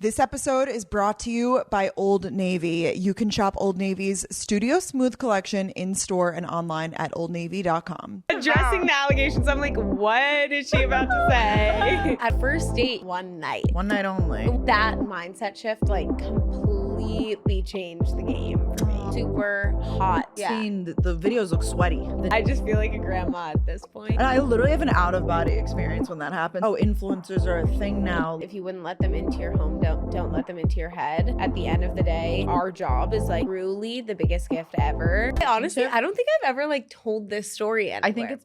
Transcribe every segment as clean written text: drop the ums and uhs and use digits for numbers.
This episode is brought to you by Old Navy. You can shop Old Navy's Studio Smooth collection in-store and online at oldnavy.com. Addressing the allegations, I'm like, what is she about to say? At first date, one night. One night only. That mindset shift, like, completely changed the game for me. Super hot. Seen the videos look sweaty. I just feel like a grandma at this point. And I literally have an out-of-body experience when that happens. Oh, influencers are a thing now. If you wouldn't let them into your home, don't let them into your head. At the end of the day, our job is like truly the biggest gift ever. Honestly, I don't think I've ever like told this story anywhere. I think it's...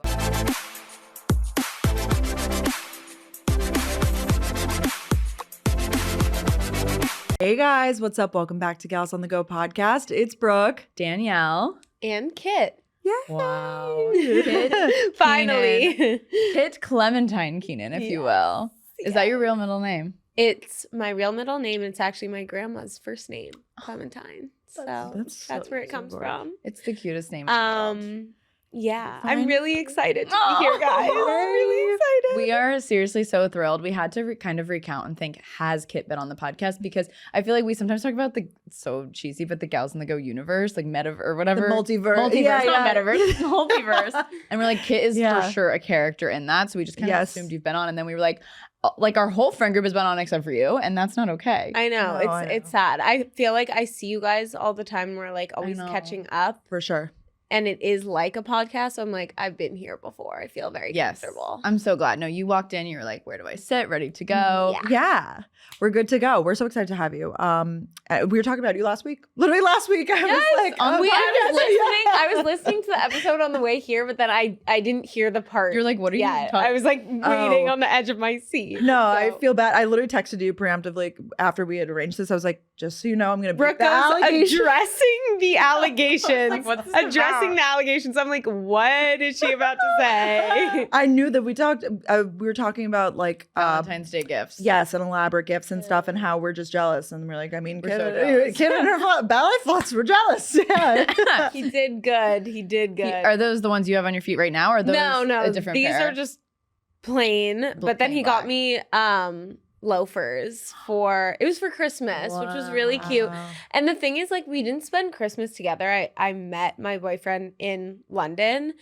Hey guys, what's up? Welcome back to Gals on the Go podcast. It's Brooke, Danielle, and Kit. Yeah. wow, Kit Finally. Keenan. Kit Clementine Keenan, if you will. Is that your real middle name? It's my real middle name. It's actually my grandma's first name, Clementine. So that's where it comes from. It's the cutest name. in the world. Yeah, Fine. I'm really excited to be here, guys. I'm really excited. We are seriously so thrilled. We had to kind of recount and think, has Kit been on the podcast? Because I feel like we sometimes talk about so cheesy, but the Gals on the Go universe, like meta or whatever. The multiverse. Multiverse, not metaverse, it's multiverse. And we're like, Kit is for sure a character in that. So we just kind of assumed you've been on. And then we were like our whole friend group has been on except for you. And that's not okay. I know. No, It's sad. I feel like I see you guys all the time. We're like always catching up. For sure. And it is like a podcast. So I'm like, I've been here before. I feel very comfortable. I'm so glad. No, you walked in, you were like, where do I sit? Ready to go. Yeah. We're good to go. We're so excited to have you. We were talking about you last week. Literally last week. I was like, I was listening to the episode on the way here, but then I didn't hear the part. You're like, what are you talking? I was like waiting on the edge of my seat. No, I feel bad. I literally texted you preemptively after we had arranged this. I was like, just so you know, I'm going to Brooke goes addressing the allegations. Like, what's this addressing the allegations. I'm like, what is she about to say? I knew that we were talking about like Valentine's Day gifts. Yes, and elaborate gifts and stuff, and how we're just jealous. And we're like, I mean, We're so jealous. Kid and her ballet flats were jealous. Yeah. He did good. Are those the ones you have on your feet right now? Or are those No. a different These pair? are just plain. But then he got me loafers it was for Christmas, which was really cute. And the thing is, like, we didn't spend Christmas together. I met my boyfriend in London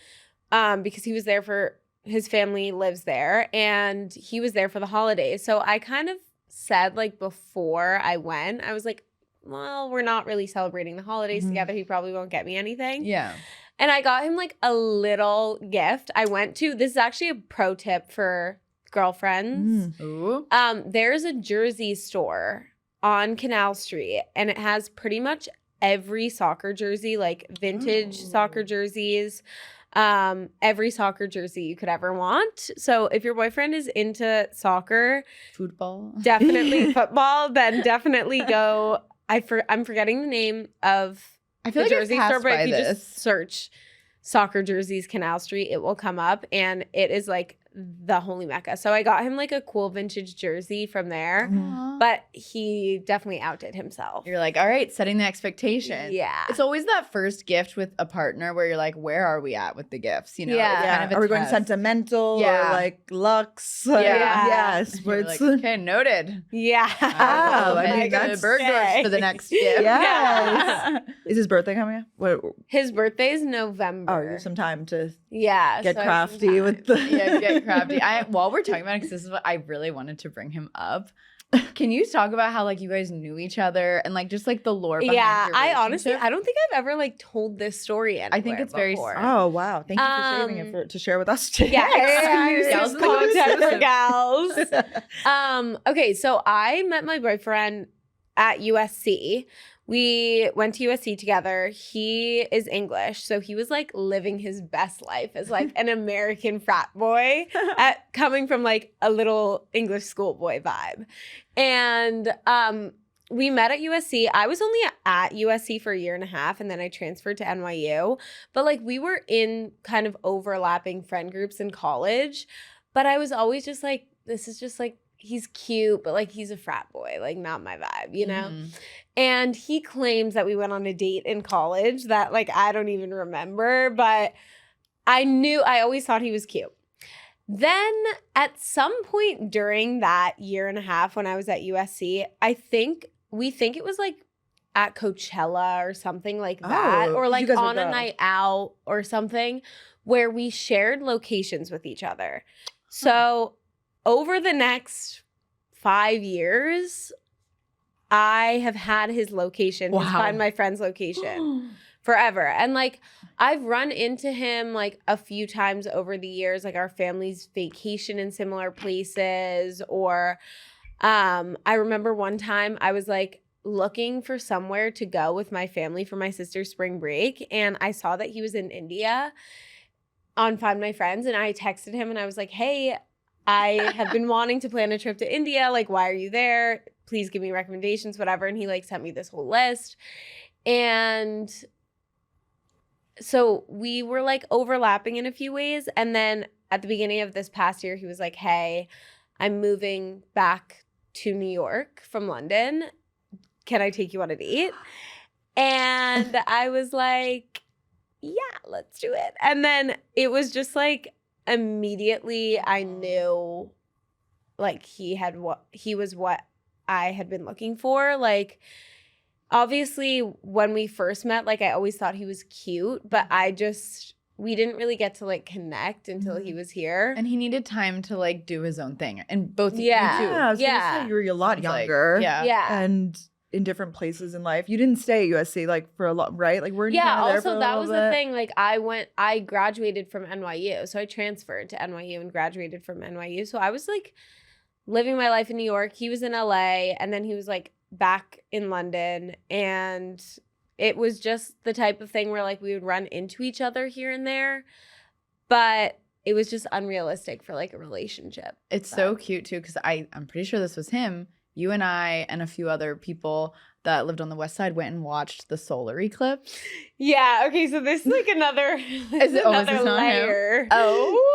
because he was there for his family lives there, and he was there for the holidays. So I kind of said, like, before I went, I was like, well, we're not really celebrating the holidays together. He probably won't get me anything. Yeah. And I got him like a little gift. This is actually a pro tip for girlfriends. Ooh. There's a jersey store on Canal Street, and it has pretty much every soccer jersey, like vintage soccer jerseys, every soccer jersey you could ever want. So if your boyfriend is into soccer, Football, definitely football, then definitely go. I'm forgetting the name of I feel the like jersey store, but if you just search soccer jerseys Canal Street, it will come up, and it is like the holy mecca. So I got him like a cool vintage jersey from there, but he definitely outdid himself. You're like, all right, setting the expectation. Yeah. It's always that first gift with a partner where you're like, where are we at with the gifts? You know, Yeah. It's kind of a Are we going test. sentimental or like luxe? Yeah. Yes. Where You're it's like, okay, noted. Yeah. I mean, That's that's burglars for the next gift. Yes. Is his birthday coming up? What? His birthday is Oh, November. you have some time to Yeah. get so I have some crafty time. with the Get crafty. While we're talking about it, because this is what I really wanted to bring him up. Can you talk about how like you guys knew each other and like just like the lore behind your I honestly, relationship? I don't think I've ever like told this story anywhere I think it's very before. Oh wow! Thank you for saving it to share with us today. Exclusive Gals content for gals. Okay, so I met my boyfriend at USC. We went to USC together. He is English, so he was like living his best life as like an American frat boy coming from like a little English schoolboy vibe. And we met at USC. I was only at USC for a year and a half, and then I transferred to NYU. But like we were in kind of overlapping friend groups in college. But I was always just like, this is just like, he's cute, but like he's a frat boy, like not my vibe, you know? Mm-hmm. And he claims that we went on a date in college that like I don't even remember, but I always thought he was cute. Then at some point during that year and a half when I was at USC, we think it was like at Coachella or something like that, or like on a night out or something, where we shared locations with each other. So over the next 5 years, I have had his location, his Find My Friend's location forever. And like I've run into him like a few times over the years, like our families vacation in similar places, or I remember one time I was like looking for somewhere to go with my family for my sister's spring break, and I saw that he was in India on Find My Friends, and I texted him and I was like, hey, I have been wanting to plan a trip to India. Like, why are you there? Please give me recommendations, whatever. And he like sent me this whole list. And so we were like overlapping in a few ways. And then at the beginning of this past year, he was like, hey, I'm moving back to New York from London. Can I take you on a date? And I was like, yeah, let's do it. And then it was just like immediately I knew like he was what I had been looking for. Like obviously when we first met, like I always thought he was cute, but we didn't really get to like connect until he was here. And he needed time to like do his own thing. And both of you too. Yeah, I was gonna say you were a lot younger. And in different places in life. You didn't stay at USC like for a lot, right? Like weren't you kind of there for a little bit? Also that was the thing. Like I graduated from NYU. So I transferred to NYU and graduated from NYU. So I was like living my life in New York. He was in LA, and then he was like back in London. And it was just the type of thing where like we would run into each other here and there. But it was just unrealistic for like a relationship. It's so cute too, because I'm pretty sure this was him. You and I and a few other people that lived on the west side went and watched the solar eclipse. Yeah. Okay. So this is like another layer to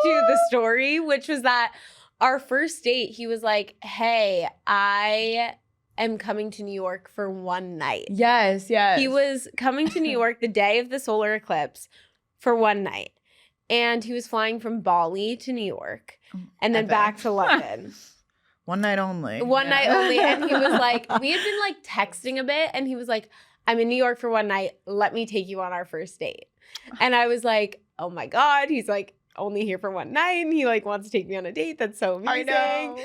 the story, which was that our first date, he was like, hey, I am coming to New York for one night. Yes. He was coming to New York the day of the solar eclipse for one night. And he was flying from Bali to New York and then back to London. One night only. Night only. And he was like, we had been like texting a bit, and he was like, I'm in New York for one night. Let me take you on our first date. And I was like, oh my God. He's like only here for one night, and he like wants to take me on a date. That's so amazing. I know.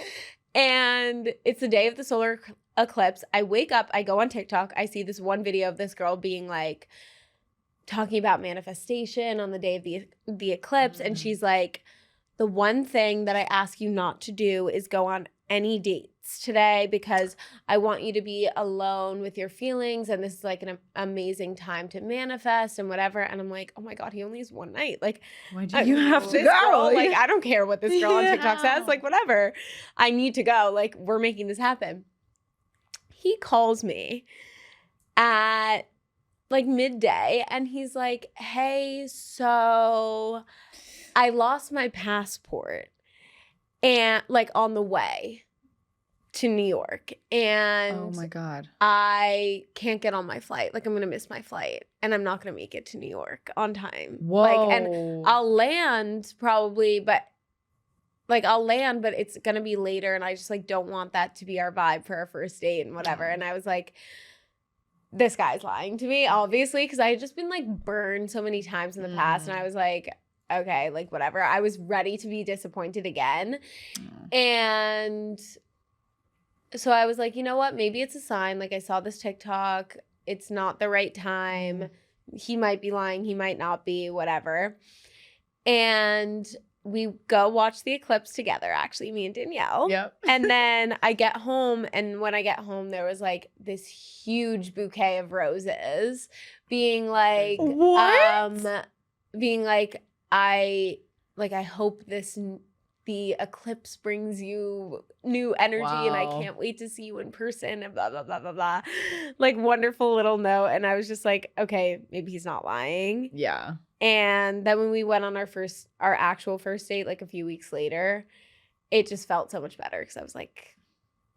And it's the day of the solar eclipse. I wake up, I go on TikTok, I see this one video of this girl being like talking about manifestation on the day of the eclipse. And she's like, the one thing that I ask you not to do is go on any dates today, because I want you to be alone with your feelings, and this is like an amazing time to manifest and whatever. And I'm like, oh my God, he only has one night. Like, why do you have to go? Girl, like, I don't care what this girl on TikTok says. Like, whatever. I need to go. Like, we're making this happen. He calls me at like midday, and he's like, hey, so I lost my passport and like on the way to New York, and oh my God, I can't get on my flight. Like I'm gonna miss my flight, and I'm not gonna make it to New York on time. Whoa. Like, and I'll land probably, but it's gonna be later, and I just like don't want that to be our vibe for our first date and whatever. And I was like, this guy's lying to me, obviously, because I had just been like burned so many times in the past, and I was like, okay, like whatever. I was ready to be disappointed again. And so I was like, you know what? Maybe it's a sign. Like I saw this TikTok. It's not the right time. He might be lying. He might not be, whatever. And we go watch the eclipse together, actually, me and Danielle. Yep. And then I get home, and when I get home, there was like this huge bouquet of roses being like, what? Being like, I hope the eclipse brings you new energy, and I can't wait to see you in person, and blah, blah, blah, blah, blah. Like wonderful little note. And I was just like, okay, maybe he's not lying. Yeah. And then when we went on our actual first date, like a few weeks later, it just felt so much better, because I was like,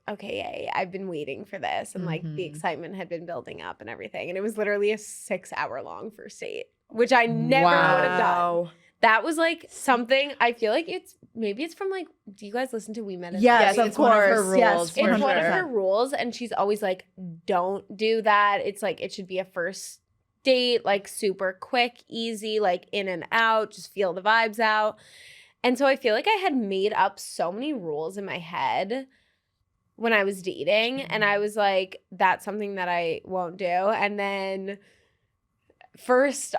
okay, yay, I've been waiting for this. And like the excitement had been building up and everything. And it was literally a 6-hour long first date, which I never would have done. that was like something, I feel like maybe it's from like, do you guys listen to We Met? Yes, of it's one of her course. rules. Yes, It's one of her rules, and she's always like, don't do that. It's like, it should be a first date, like super quick, easy, like in and out, just feel the vibes out. And so I feel like I had made up so many rules in my head when I was dating, and I was like, that's something that I won't do. And then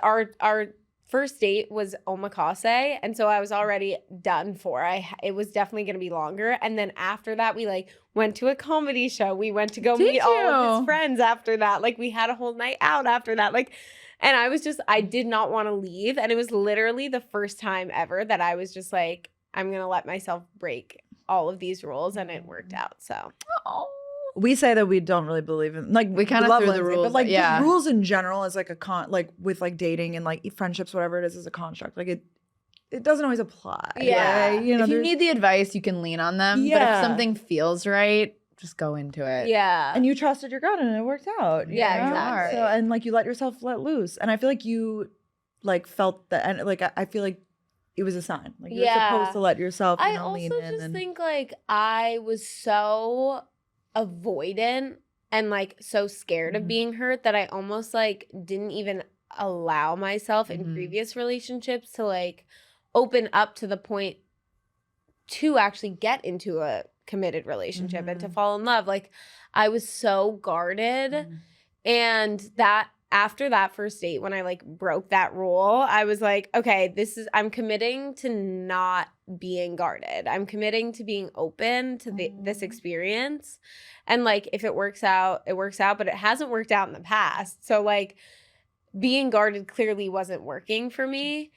our first date was omakase, and so I was already done for. It was definitely going to be longer. And then after that, we like went to a comedy show. We went to go meet all of his friends after that. Like we had a whole night out after that. Like, and I did not want to leave. And it was literally the first time ever that I was just like, I'm going to let myself break all of these rules, and it worked out. So we say that we don't really believe in, like, we kind of love threw Lindsay, the rules, but like just rules in general is like like with like dating and like friendships, whatever it is a construct. Like it doesn't always apply. Yeah. Right? You know, if you need the advice, you can lean on them. Yeah. But if something feels right, just go into it. yeah. And you trusted your gut and it worked out. Yeah, exactly. So, and like you let yourself let loose. And I feel like you like felt that, and like I feel like it was a sign. Like you're supposed to let yourself I also just think like I was so avoidant and like so scared of being hurt that I almost like didn't even allow myself in previous relationships to like open up to the point to actually get into a committed relationship and to fall in love. Like I was so guarded, and that after that first date, when I like broke that rule, I was like, okay, I'm committing to not being guarded. I'm committing to being open to this experience. And like, if it works out, it works out, but it hasn't worked out in the past. So like being guarded clearly wasn't working for me.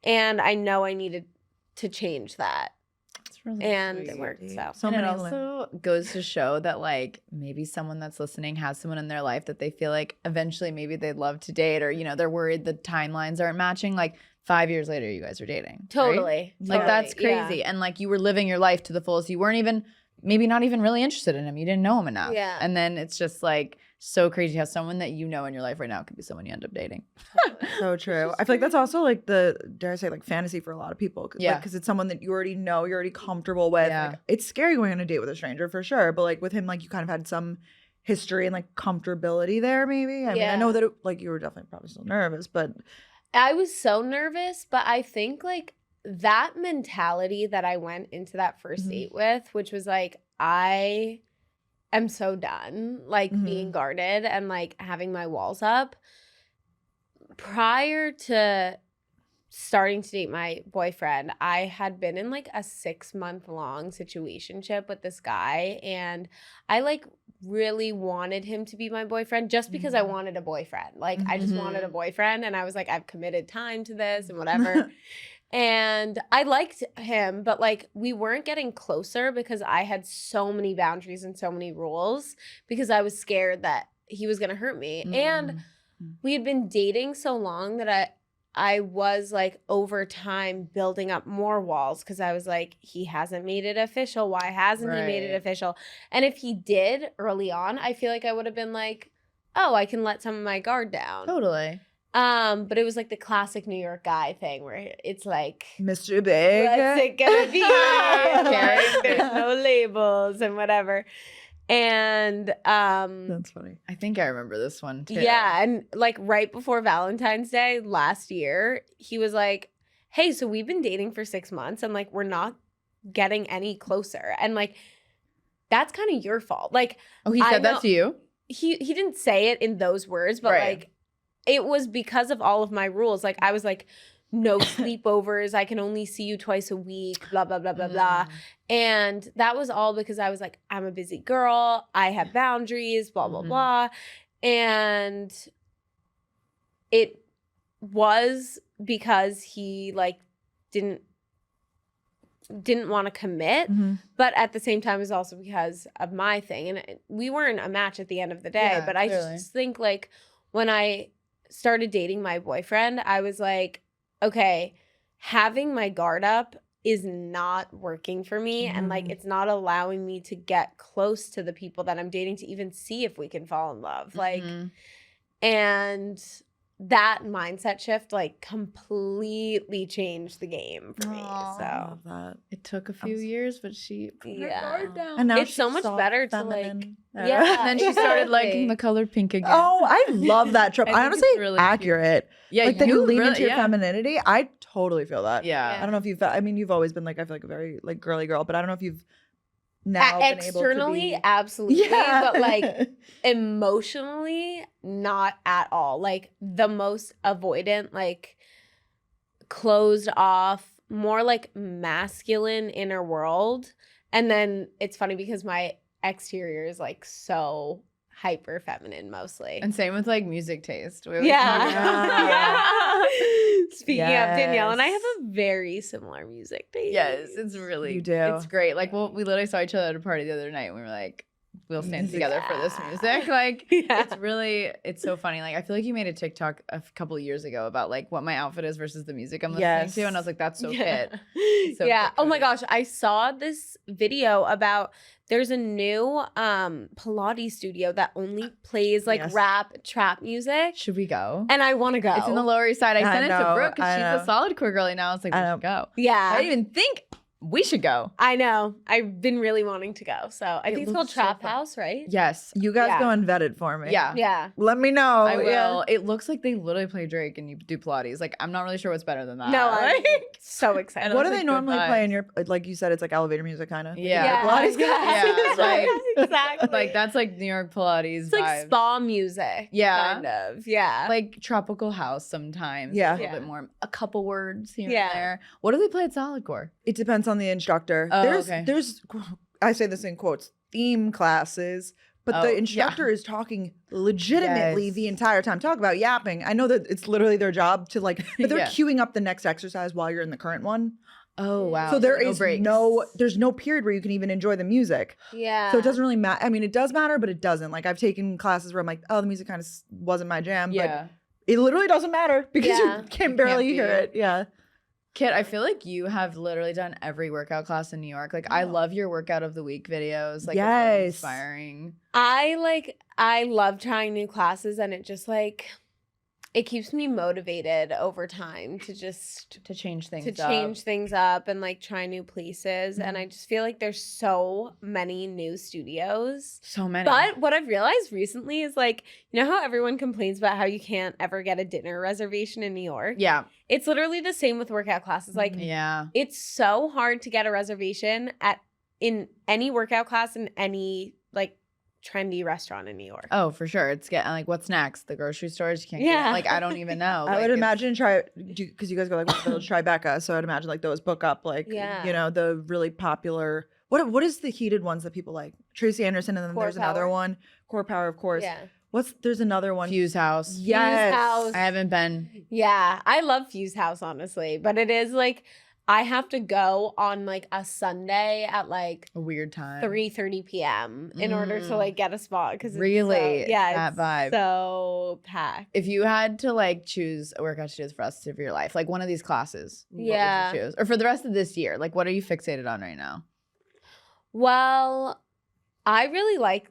And I know I needed to change that. Really and sweet. It worked. So and it also goes to show that like maybe someone that's listening has someone in their life that they feel like eventually maybe they'd love to date, or you know they're worried the timelines aren't matching. Like 5 years later, you guys are dating. Totally. Right? Like that's crazy. Yeah. And like you were living your life to the fullest. You weren't even not even really interested in him. You didn't know him enough. Yeah. And then it's just like so crazy how someone that you know in your life right now could be someone you end up dating. So true. I feel like that's also like dare I say, like fantasy for a lot of people. Yeah. Because it's someone that you already know, you're already comfortable with. Yeah. Like, it's scary going on a date with a stranger for sure. But like with him, like you kind of had some history and like comfortability there maybe. I mean, I know that like you were definitely probably still nervous, but. I was so nervous, but I think like that mentality that I went into that first date with, which was like, I am so done like being guarded and like having my walls up. Prior to starting to date my boyfriend, I had been in like a 6-month-long situationship with this guy, and I like really wanted him to be my boyfriend just because I wanted a boyfriend. Like I just wanted a boyfriend, and I was like, I've committed time to this and whatever. And I liked him, but like we weren't getting closer because I had so many boundaries and so many rules because I was scared that he was going to hurt me. And we had been dating so long that I was like over time building up more walls because I was like, he hasn't made it official. Why hasn't he made it official? And if he did early on, I feel like I would have been like, oh, I can let some of my guard down. Totally. But it was like the classic New York guy thing where it's like Mr. Big. What's it gonna be? Like, there's no labels and whatever. And that's funny. I think I remember this one too. Yeah, and like right before Valentine's Day last year, he was like, hey, so we've been dating for 6 months and like we're not getting any closer. And like that's kind of your fault. Like, oh, he said that to you? He didn't say it in those words, but like it was because of all of my rules. Like I was like, no sleepovers. I can only see you twice a week, blah, blah, blah, blah, blah. And that was all because I was like, I'm a busy girl. I have boundaries, blah, blah, blah. And it was because he like didn't want to commit, but at the same time it was also because of my thing. And we weren't a match at the end of the day, but I just think like when I started dating my boyfriend, I was like, okay, having my guard up is not working for me. And like, it's not allowing me to get close to the people that I'm dating to even see if we can fall in love. Like, and that mindset shift like completely changed the game for me. Aw. So I love that. It took a few years, but she put her Yeah. guard down. And now it's so she's much soft, better to feminine. yeah. And then she started liking exactly. the color pink again. Oh, I love that trope. I I think honestly it's really accurate. yeah, Like that you lean really- into your femininity. I totally feel that. Yeah. I don't know if you've. I mean, you've always been like I feel like a very like girly girl, but I don't know if you've now been Externally, able to be. absolutely, Yeah. but like emotionally, not at all. Like the most avoidant, like closed off, more like masculine inner world. And then it's funny because my exterior is like so hyper feminine mostly. And same with like music taste. We always Yeah. talk about- Yeah. Speaking of Danielle and I have Yes. a very similar music taste. Yes, it's really You do. It's great. Like, well, we literally saw each other at a party the other night and we were like, we'll stand Music. together for this music. Like, Yeah. it's so funny. Like, I feel like you made a TikTok a couple of years ago about like what my outfit is versus the music I'm listening Yes. to. And I was like, that's so Yeah. Kit. So yeah. Kit Oh my Cudi. gosh. I saw this video about there's a new Pilates studio that only plays like Yes. rap trap music. Should we go? And I want to go. It's in the Lower East Side. I I sent it to know, Brooke because I she's know. a solid core girly now. It's like, we I should go. Yeah. I didn't even think we should go. I know. I've been really wanting to go. So I It think it's called looks so Trap fun. House, right? Yes. You guys Yeah. go and vet it for me. Yeah. Yeah. Let me know. I will. Yeah. It looks like they literally play Drake and you do Pilates. Like, I'm not really sure what's better than that. No, I'm Like, so excited. And What do it's they like good normally play in vibes. your like you said it's like elevator music kind of? Yeah. Pilates Yeah, like- exactly. like that's like New York Pilates it's like vibes. spa music. Yeah. Kind of. Yeah. Like tropical house sometimes. Yeah. A little Yeah. bit more, a couple words here Yeah. and there. What do they play at Solid Core? It depends on the instructor. Oh, there's okay. there's I say this in quotes, theme classes, but Oh, the yeah. instructor is talking legitimately Yes. the entire time. Talk about yapping. I know that it's literally their job to like, but they're Yeah. queuing up the next exercise while you're in the current one. Oh, wow. So there no is breaks. there's no period where you can even enjoy the music. yeah. So it doesn't really matter. I mean, it does matter, but it doesn't. Like I've taken classes where I'm like, oh, the music kind of wasn't my jam, Yeah. but it literally doesn't matter because Yeah. you can barely be. hear it. Yeah. Kit, I feel like you have literally done every workout class in New York. Like, I love your workout of the week videos. Like, it's really Yes. inspiring. I love trying new classes and it just like it keeps me motivated over time to just To change things to up. change things up and like try new places. And I Mm-hmm. just feel like there's so many new studios. So many. But what I've realized recently is like, you know how everyone complains about how you can't ever get a dinner reservation in New York? yeah. It's literally the same with workout classes. Like Yeah. it's so hard to get a reservation in any workout class in any like trendy restaurant in New York. Oh, for sure. It's getting like, what's next? The grocery stores? You can't Yeah. get, like, I don't even know. I Like, would it's- imagine because you guys go like West Village, Tribeca, so I'd imagine like those book up like Yeah. you know the really popular what is the heated ones that people like Tracy Anderson and then Core there's another Power. one Core Power of course Yeah. there's another one Fuse House. yes House. I haven't been. Yeah, I love Fuse House, honestly, but it is like I have to go on like a Sunday at like A weird time. 3:30 p.m. in order to Mm. like get a spot because Really? yeah, That it's vibe. so packed. If you had to like choose a workout to choose for us of your life, like one of these classes, Yeah. what would you choose? Or for the rest of this year, like what are you fixated on right now? Well, I really like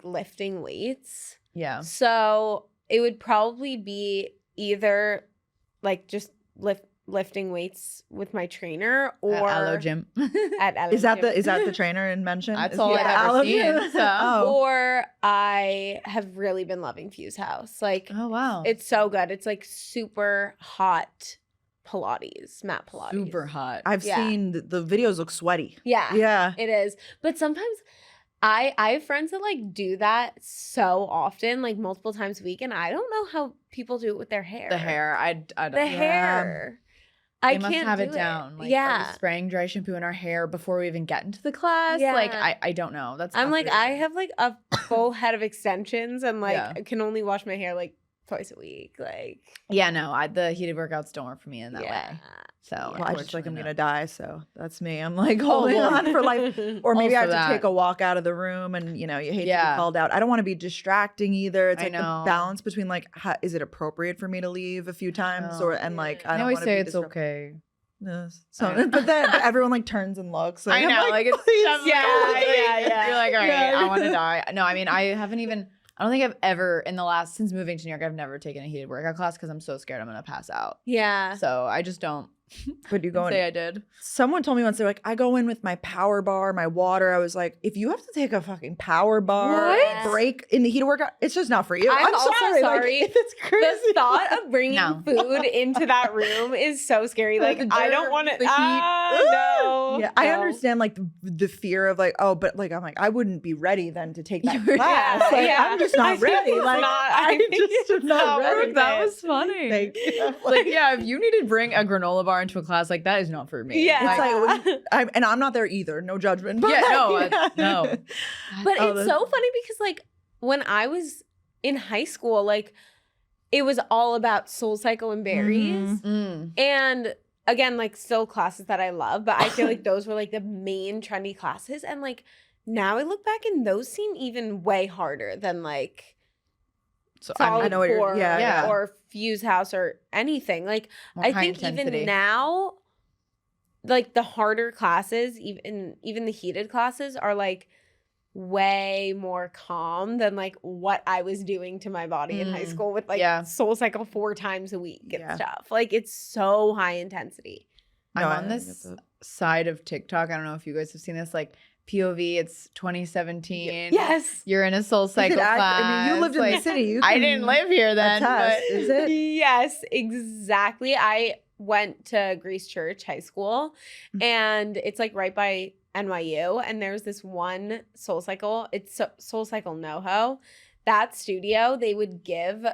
lifting weights, Yeah. so it would probably be either like just lifting weights with my trainer or At Aloe Gym. at Aloe is that Gym. the trainer in mention That's Is all he I've at ever Aloe seen, Gym? so- oh Or I have really been loving Fuse House. Like Oh wow. it's so good. It's like super hot Pilates, mat Pilates. super hot. I've Yeah. seen the videos look sweaty Yeah, yeah it is. But sometimes I have friends that like do that so often, like multiple times a week, and I don't know how people do it with their hair. The hair. I don't The know. hair. They I must can't have do it down. Like, are yeah. we spraying dry shampoo in our hair before we even get into the class? Like, Yeah. I don't know. That's I'm like, I fascinating. have like a full head of extensions and like Yeah. I can only wash my hair like twice a week. Like Yeah, no, the heated workouts don't work for me in that yeah. way. So well, I just like I'm unfortunately gonna die so that's me I'm like holding well. on for life or maybe I have Also to that. take a walk out of the room and you know you hate to Yeah. be called out I don't want to be distracting either it's I like the know. balance between like is it appropriate for me to leave a few times know. or and like Yeah. I I don't always wanna say be it's disrupt- okay. Yes. So, I know. but then everyone like turns and looks. I I'm know, like it's please, yeah, no. yeah. You're like, all right, Yeah. I want to die. No, I mean, I haven't even. I don't think I've ever since moving to New York, I've never taken a heated workout class because I'm so scared I'm gonna pass out. Yeah. So I just don't But you go say in. I did. Someone told me once, they're like, I go in with my power bar, my water. I was like, if you have to take a fucking power bar What? break in the heat of workout, it's just not for you. I'm I'm also sorry. sorry. Like, it's crazy. The thought of bringing No. food into that room is so scary. Like, The I don't germs, want to. the heat. No. Yeah, I No. understand like the fear of like, oh, but like I'm like, I wouldn't be ready then to take that Yeah, class. Like, yeah. I'm just I not think ready. it's Like not- I I think just it's am not not ready. worth That it. was funny. Thank you. Like, yeah, if you need to bring a granola bar into a class, like that is not for me. Yeah. It's like I'm not there either. No judgment. But Yeah, no, like, no. But Oh, it's that's- so funny because, like, when I was in high school, like, it was all about Soul Cycle and berries. Mm. And again, like, still classes that I love, but I feel like those were like the main trendy classes. And like, now I look back and those seem even way harder than like So Solid I know what you're- Core yeah. or Fuse House or anything. Like, more I high think intensity. even now, like the harder classes, even the heated classes are like way more calm than like what I was doing to my body in high school with like Yeah. Soul Cycle 4 times a week and Yeah. stuff. Like, it's so high intensity. No, I'm I on get this that. side of TikTok. I don't know if you guys have seen this, like POV. It's 2017. Yes. You're in a Soul Is it Cycle class. I mean, you lived in the city. You I can didn't live here then, attest. but Is it? Yes, exactly. I went to Greece Church High School, and it's like right by NYU. And there's this one Soul Cycle. It's Soul Cycle NoHo. That studio, they would give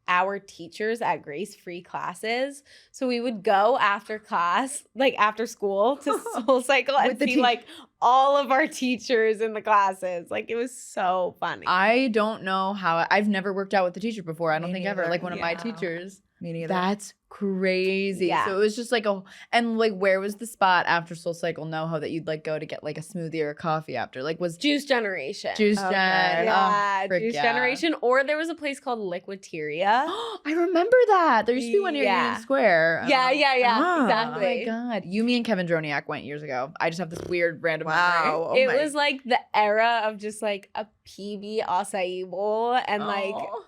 our teachers at Grace free classes. So we would go after class, like after school, to Soul Cycle and With the see like all of our teachers in the classes. Like, it was so funny. I don't know how. I've never worked out with the teacher before. I don't Me think ever. neither. Like one of my Yeah. teachers. Me neither. That's crazy. Yeah. So it was just like and like where was the spot after Soul Cycle NoHo that you'd like go to get like a smoothie or a coffee after? Like was Juice Generation. Juice Okay. Gen. Yeah, frick Juice yeah. Generation. Or there was a place called Liquideria. I remember that. There used to be one near Yeah. Union Square. Yeah, Ah. Oh exactly. my god. You, me, and Kevin Droniak went years ago. I just have this weird random Wow. Oh it my- was like the era of just like a PB acai bowl and memory. like Oh.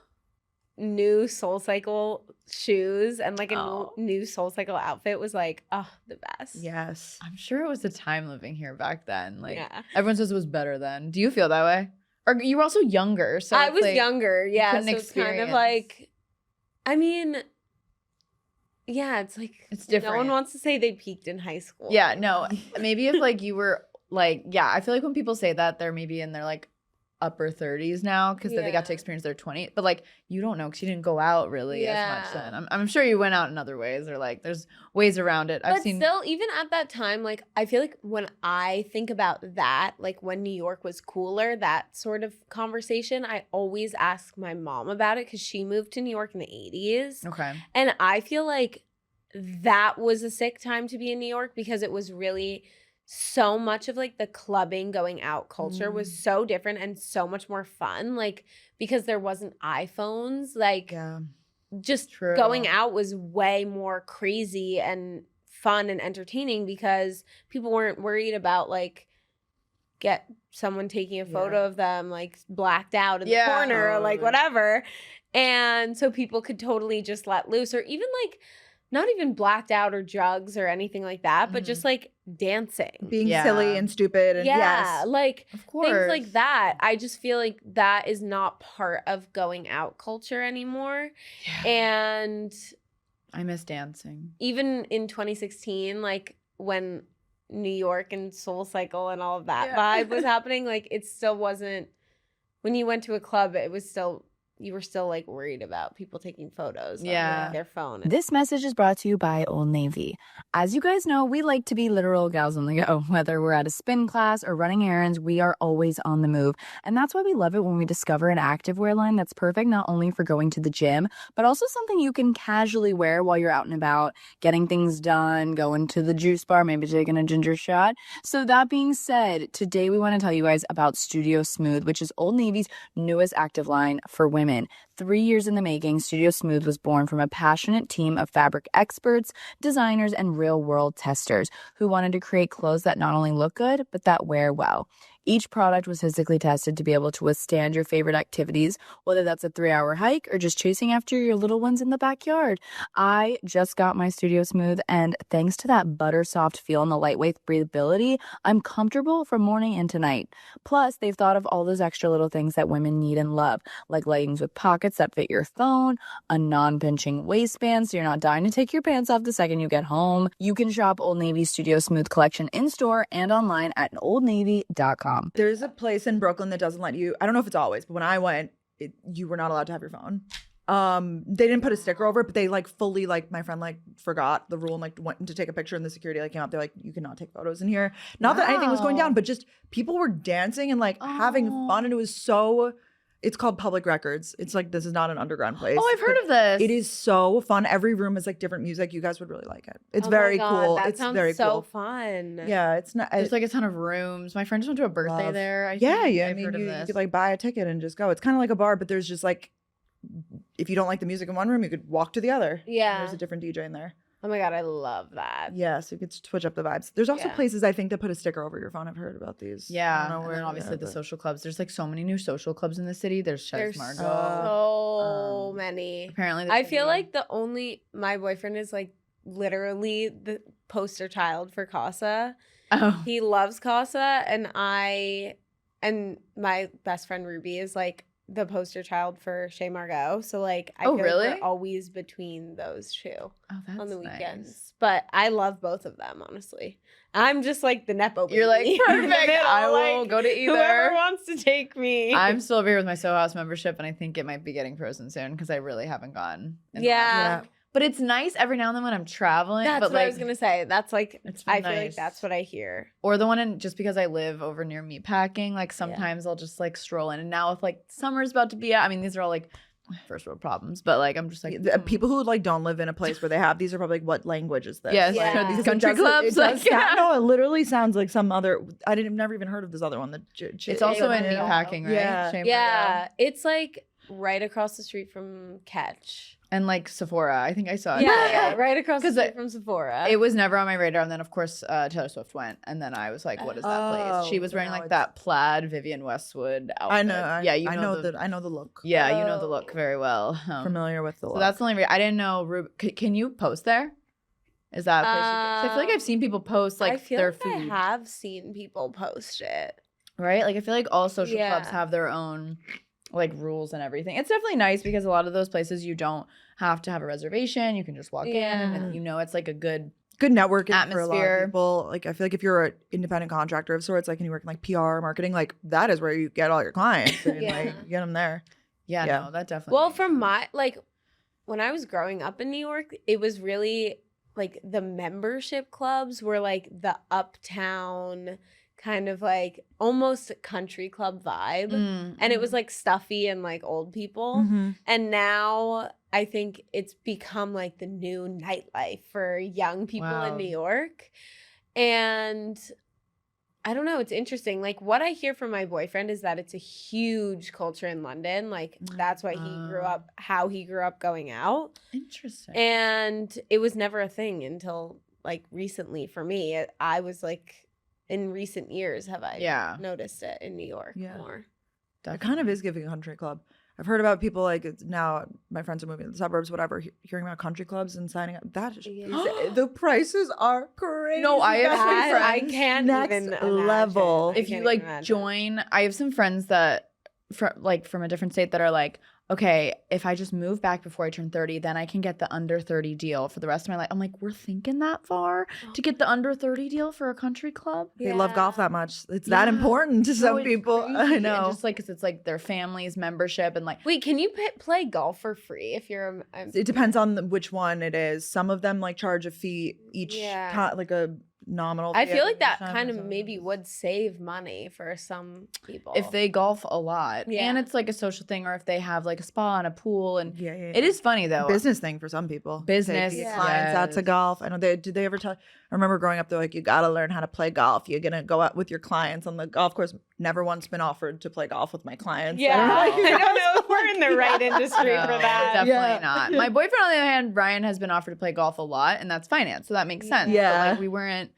new Soul Cycle shoes and like a Oh. new Soul Cycle outfit was like, oh, the best. Yes. I'm sure it was a time living here back then. Like Yeah. everyone says it was better then. Do you feel that way? Or you were also younger, so I it's was like, younger. Yeah. So couldn't it's kind of experience. like, I mean, yeah, it's like It's no different. one wants to say they peaked in high school. Yeah, no. Maybe if like you were like, yeah, I feel like when people say that, they're maybe in their like upper 30s now because they got to Yeah. experience their 20s. But like you don't know because you didn't go out really as much Yeah. then. I'm sure you went out in other ways or like there's ways around it. I've But seen still, even at that time, like I feel like when I think about that, like when New York was cooler, that sort of conversation, I always ask my mom about it because she moved to New York in the 80s. Okay. And I feel like that was a sick time to be in New York because it was really so much of like the clubbing going out culture was so different and so much more fun. Like because there wasn't iPhones, like Yeah. just True. going out was way more crazy and fun and entertaining because people weren't worried about like get someone taking a photo of them like blacked out in the Yeah. corner or like Totally. whatever. And so people could totally just let loose or even like not even blacked out or drugs or anything like that, but just like dancing. Being Yeah. silly and stupid and Yeah, yes. like Of course. things like that. I just feel like that is not part of going out culture anymore. Yeah. And I miss dancing. even in 2016, like when New York and Soul Cycle and all of that Yeah. vibe was happening, like it still wasn't, when you went to a club, it was still, you were still like worried about people taking photos Yeah. on their phone. This message is brought to you by Old Navy. As you guys know, we like to be literal gals on the go. Whether we're at a spin class or running errands, we are always on the move. And that's why we love it when we discover an activewear line that's perfect not only for going to the gym, but also something you can casually wear while you're out and about, getting things done, going to the juice bar, maybe taking a ginger shot. So that being said, today we want to tell you guys about Studio Smooth, which is Old Navy's newest active line for women. 3 years in the making, Studio Smooth was born from a passionate team of fabric experts, designers, and real-world testers who wanted to create clothes that not only look good, but that wear well. Each product was physically tested to be able to withstand your favorite activities, whether that's a 3-hour hike or just chasing after your little ones in the backyard. I just got my Studio Smooth, and thanks to that butter soft feel and the lightweight breathability, I'm comfortable from morning into night. Plus, they've thought of all those extra little things that women need and love, like leggings with pockets that fit your phone, a non-pinching waistband so you're not dying to take your pants off the second you get home. You can shop Old Navy's Studio Smooth collection in-store and online at oldnavy.com. There's a place in Brooklyn that doesn't let you, I don't know if it's always, but when I went, you were not allowed to have your phone. They didn't put a sticker over it, but they like fully, like my friend like forgot the rule and like went to take a picture and the security like came up. They're like, you cannot take photos in here. Not that anything was going down, but just people were dancing and like having fun, and it was so. It's called Public Records. It's like, this is not an underground place. Oh, I've heard of this. It is so fun. Every room is like different music. You guys would really like it. It's Oh very my God, cool. That It's sounds very so cool. fun. Yeah, it's not. There's like a ton of rooms. My friend just went to a birthday Love. there. I I've mean, heard of you this. could like buy a ticket and just go. It's kind of like a bar, but there's just like, if you don't like the music in one room, you could walk to the other. Yeah. There's a different DJ in there. Oh my God, I love that. Yeah, so you could switch up the vibes. There's also Yeah. places I think that put a sticker over your phone. I've heard about these. I Yeah, don't know and where then they obviously are, the but- social clubs. There's like so many new social clubs in the city. There's There's Margot. so many. Apparently, I feel like my boyfriend is like literally the poster child for Casa. Oh, He loves Casa, and my best friend Ruby is like the poster child for Chez Margot. So like I Oh, feel really? like we're always between those two that's on the nice. weekends. But I love both of them, honestly. I'm just like the Nepo baby. You're like, in the perfect. middle, I will like, go to either. Whoever wants to take me. I'm still over here with my Soho House membership, and I think it might be getting frozen soon because I really haven't gone. in the last Yeah. week. But it's nice every now and then when I'm traveling. That's but what I like, was gonna say. That's like It's been I feel like nice. that's what I hear. or the one in, just because I live over near meatpacking, like sometimes I'll just like stroll in. And now if like summer's about to be out, I mean, these are all like first world problems, but like I'm just like People who like don't live in a place where they have these are probably like, what language is this? Yes, Like, Yeah. these because country it does- clubs. It does like, sound, no, it literally sounds like some other. I've never even heard of this other one. It's also in Margot. meatpacking, right? Yeah. Chez Yeah, Margot. it's like right across the street from Catch. And like Sephora, I think I saw it. Yeah, right across the 'Cause street from Sephora. It was never on my radar, and then of course Taylor Swift went, and then I was like, "What is that place?" She Oh, was so wearing now like it's- that plaid Vivienne Westwood outfit. I know. Yeah, you I know, know I know the look. Yeah, you know the Oh. look very well. Familiar with the So look. that's the only reason I didn't know. Can you post there? Is that a place? 'Cause I feel like I've seen people post I like feel their like food, I have seen people post it. right? Like I feel like all social clubs Yeah. have their own like rules and everything. It's definitely nice because a lot of those places you don't have to have a reservation. You can just walk in, and you know it's like a good. good networking for a lot Atmosphere. of people. Like I feel like if you're an independent contractor of sorts, like and you work in like PR marketing, like that is where you get all your clients. And, Yeah. like you get them there. Yeah, Yeah. no, that definitely. Well, makes from sense. my like when I was growing up in New York, it was really like the membership clubs were like the uptown kind of like almost country club vibe. And it was like stuffy and like old people. Mm-hmm. And now I think it's become like the new nightlife for young people Wow. in New York. And I don't know, it's interesting. Like what I hear from my boyfriend is that it's a huge culture in London. Like that's why he grew up, how he grew up going out. Interesting. And it was never a thing until like recently for me. I was like, in recent years have I noticed it in New York more. It kind of is giving a country club. I've heard about people like it's now my friends are moving to the suburbs, whatever, hearing about country clubs and signing up. That is, Yeah. the prices are crazy. No, I have some I friends. can't next even imagine. level. I If you can't like even imagine. join, I have some friends that from a different state that are like, okay, if I just move back before I turn 30, then I can get the under 30 deal for the rest of my life. I'm like, we're thinking that far to get the under 30 deal for a country club? They love golf that much. It's that important to some it's people. crazy. I And know. just like, cause it's like their family's membership and like, Wait, can you play golf for free if you're It depends on which one it is. Some of them like charge a fee each, Yeah. like a nominal. I fee feel every like that time kind or of something. maybe would save money for some people. if they golf a lot Yeah. and it's like a social thing, or if they have like a spa and a pool. And Yeah. it is funny though. business thing for some people. Business, Take Yeah. clients out to yes. golf. I know did they ever tell? I remember growing up, they're like, you got to learn how to play golf. You're gonna go out with your clients on the golf course. Never once been offered to play golf with my clients. yeah, I know. don't know if we're in the right industry No, for that. definitely Yeah. not. My boyfriend, on the other hand, Brian, has been offered to play golf a lot, and that's finance, so that makes sense. Yeah. But like we weren't.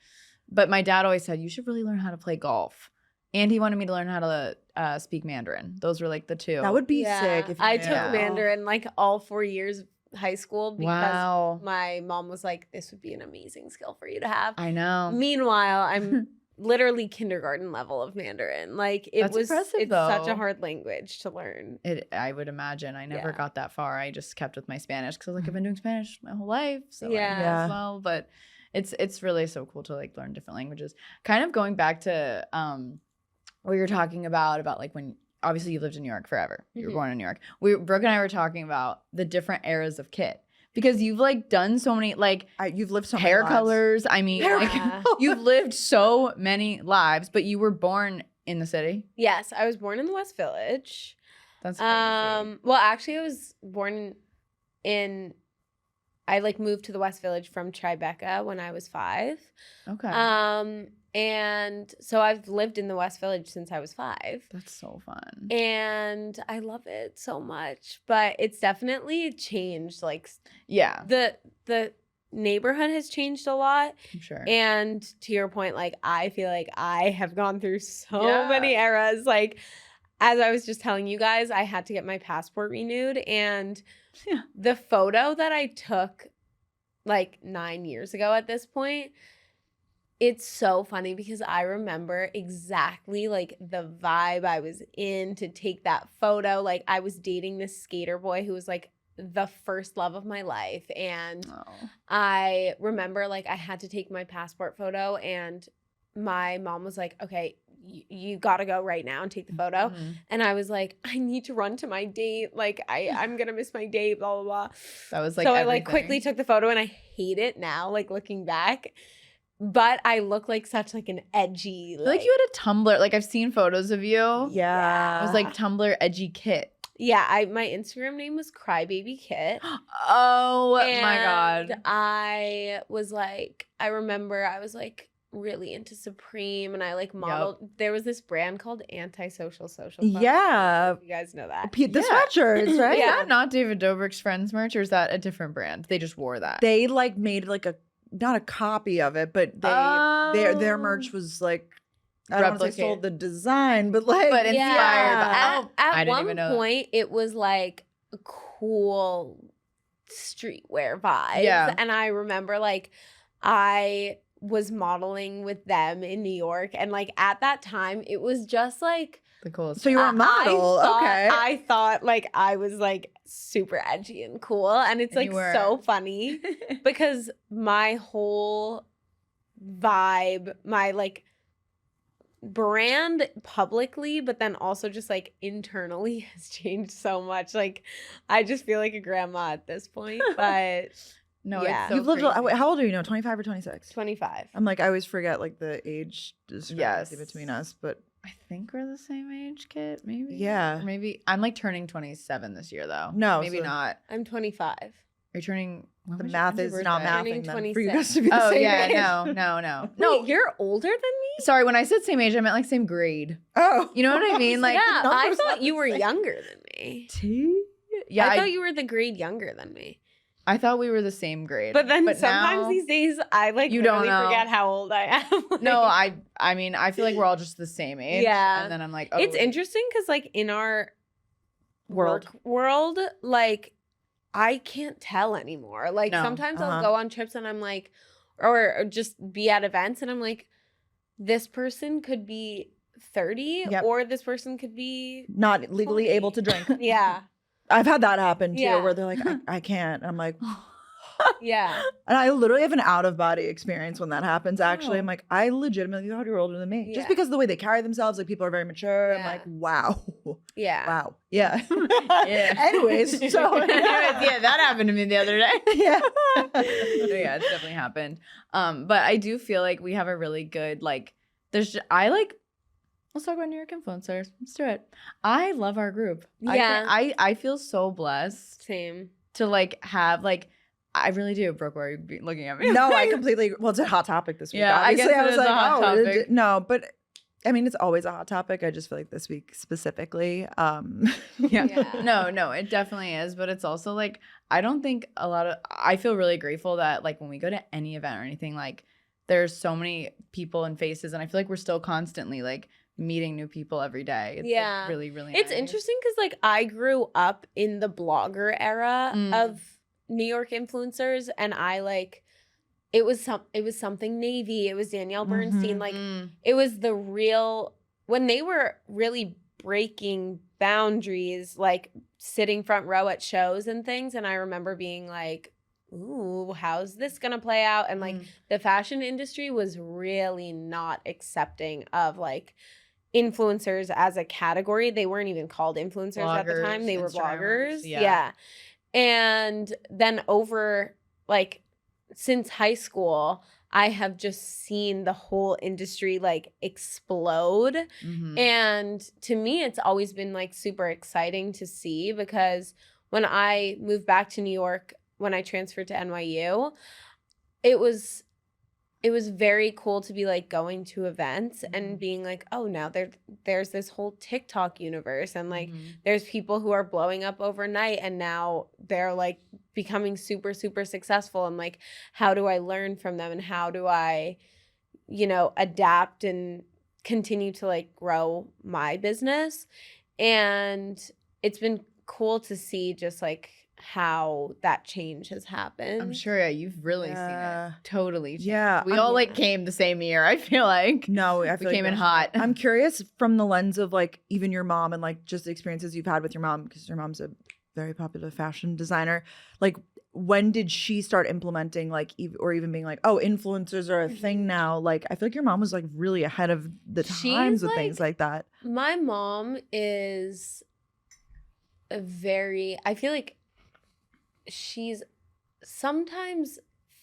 But my dad always said you should really learn how to play golf. And he wanted me to learn how to speak Mandarin. Those were like the two. That would be Yeah. sick. If you I knew. took Mandarin like all 4 years of high school because Wow. my mom was like, this would be an amazing skill for you to have. I know. Meanwhile, I'm literally kindergarten level of Mandarin. Like That's it's impressive, such though. a hard language to learn. I would imagine. I never Yeah. got that far. I just kept with my Spanish because like I've been doing Spanish my whole life. So Yeah. I know Yeah. as well. But it's really so cool to like learn different languages. Kind of going back to what you're talking about like when obviously you lived in New York forever. You were Mhm. born in New York. Brooke and I were talking about the different eras of Kit. Because you've like done so many like You've lived so many hair lives. colors. I mean, Hair like, Yeah. you've lived so many lives, but you were born in the city. Yes, I was born in the West Village. That's crazy. Well, actually, I was born in. I like moved to the West Village from Tribeca when I was 5. Okay. And so I've lived in the West Village since I was 5. That's so fun. And I love it so much, but it's definitely changed. Like Yeah, the neighborhood has changed a lot. I'm sure. And to your point, like I feel like I have gone through so Yeah. many eras. Like as I was just telling you guys, I had to get my passport renewed, and Yeah. the photo that I took like 9 years ago at this point, it's so funny because I remember exactly like the vibe I was in to take that photo. Like I was dating this skater boy who was like the first love of my life, and Oh. I remember like I had to take my passport photo, and my mom was like, okay, you gotta go right now and take the photo. Mhm. And I was like, I need to run to my date. Like I'm gonna miss my date, blah, blah, blah. That was like So I like everything. quickly took the photo, and I hate it now, like looking back. But I look like such like an edgy. I feel like you had a Tumblr. Like I've seen photos of you. Yeah. It was like Tumblr edgy Kit. Yeah, my Instagram name was Crybaby Kit. Oh my And god. I was like, I remember I was like really into Supreme, and I like modeled. There was this brand called Antisocial Social Club. Yeah. You guys know that. The Yeah. sweatshirts, right? Is Yeah. that not David Dobrik's Friends merch, or is that a different brand? They just wore that. They like made like not a copy of it, but their merch was like, I don't want to say stole Replicate. the design, but like But inspired Yeah. by- At I didn't one even know that. point, it was like a cool streetwear vibe. Yeah. And I remember like I was modeling with them in New York, and like at that time, it was just like The coolest. So you were a model. Okay. I thought like I was like super edgy and cool, and it's And like you were. so funny because my whole vibe, my like brand publicly, but then also just like internally has changed so much. Like I just feel like a grandma at this point, but No, Yeah. it's so You've lived. crazy. Wait, how old are you now? 25 or 26? 25. I'm like, I always forget like the age discrepancy Yes. between us, but I think we're the same age, Kit. Maybe. Yeah. Or maybe I'm like turning 27 this year, though. No, maybe so- not. I'm 25. Are you turning? the math is not Turning mathing then for you 26. guys to be the Oh same yeah, age. no. No, you're older than me? Sorry, when I said same age, I meant like same grade. Oh, You know what I mean? Like, yeah, the I numbers thought not you the were same. younger than me. yeah, I thought you were the grade younger than me. I thought we were the same grade. But then sometimes now- these days I like You don't literally know. forget how old I am. No, Like, I mean, I feel like we're all just the same age. Yeah. And then I'm like, oh, it's interesting because like in our World. world, like I can't tell anymore. Like No. sometimes I'll Uh-huh. go on trips and I'm like, or just be at events and I'm like, this person could be 30 Yep. or this person could be not legally 20. able to drink. yeah. I've had that happen too, Yeah. where they're like, I can't. And I'm like, Yeah. and I literally have an out of body experience when that happens. Actually, Oh. I'm like, I legitimately thought you were older than me, Yeah. just because of the way they carry themselves. Like people are very mature. I'm Yeah. like, wow, Yeah. wow, yeah. Yeah. Anyways, so yeah, that happened to me the other day. yeah. Yeah, it's definitely happened. But I do feel like we have a really good like. Let's talk about New York influencers. Let's do it. I love our group. Yeah. I feel so blessed Same. to like have like. I really do. Brooke, why are you looking at me? No, I completely. Well, it's a hot topic this week. Yeah, I obviously, guess I it was is a like, hot oh, topic. no, but I mean, it's always a hot topic. I just feel like this week specifically. Yeah. Yeah. No, it definitely is. But it's also like, I don't think I feel really grateful that like when we go to any event or anything, like there's so many people and faces. And I feel like we're still constantly like meeting new people every day. It's Yeah. like, really, really It's nice. interesting because like I grew up in the blogger era of New York influencers, and I like it was something Navy, it was Danielle Bernstein, like it was the real when they were really breaking boundaries, like sitting front row at shows and things, and I remember being like, ooh, how's this gonna play out? And like the fashion industry was really not accepting of like influencers as a category. They weren't even called influencers at the time. They were bloggers. Yeah. And then over like since high school, I have just seen the whole industry like explode. And to me, it's always been like super exciting to see because when I moved back to New York, when I transferred to NYU, it was very cool to be like going to events and being like, oh, now there's this whole TikTok universe and like there's people who are blowing up overnight and now they're like becoming super, super successful. And like, how do I learn from them and how do I, adapt and continue to like grow my business? And it's been cool to see just like how that change has happened. I'm sure you've really seen it totally change. Yeah. We all like came the same year, I feel like. No, I feel we came like in hot. I'm curious from the lens of like even your mom and like just the experiences you've had with your mom, because your mom's a very popular fashion designer. Like, when did she start implementing like or even being like, oh, influencers are a thing now? Like, I feel like your mom was like really ahead of the times with things like that. My mom is I feel like she's sometimes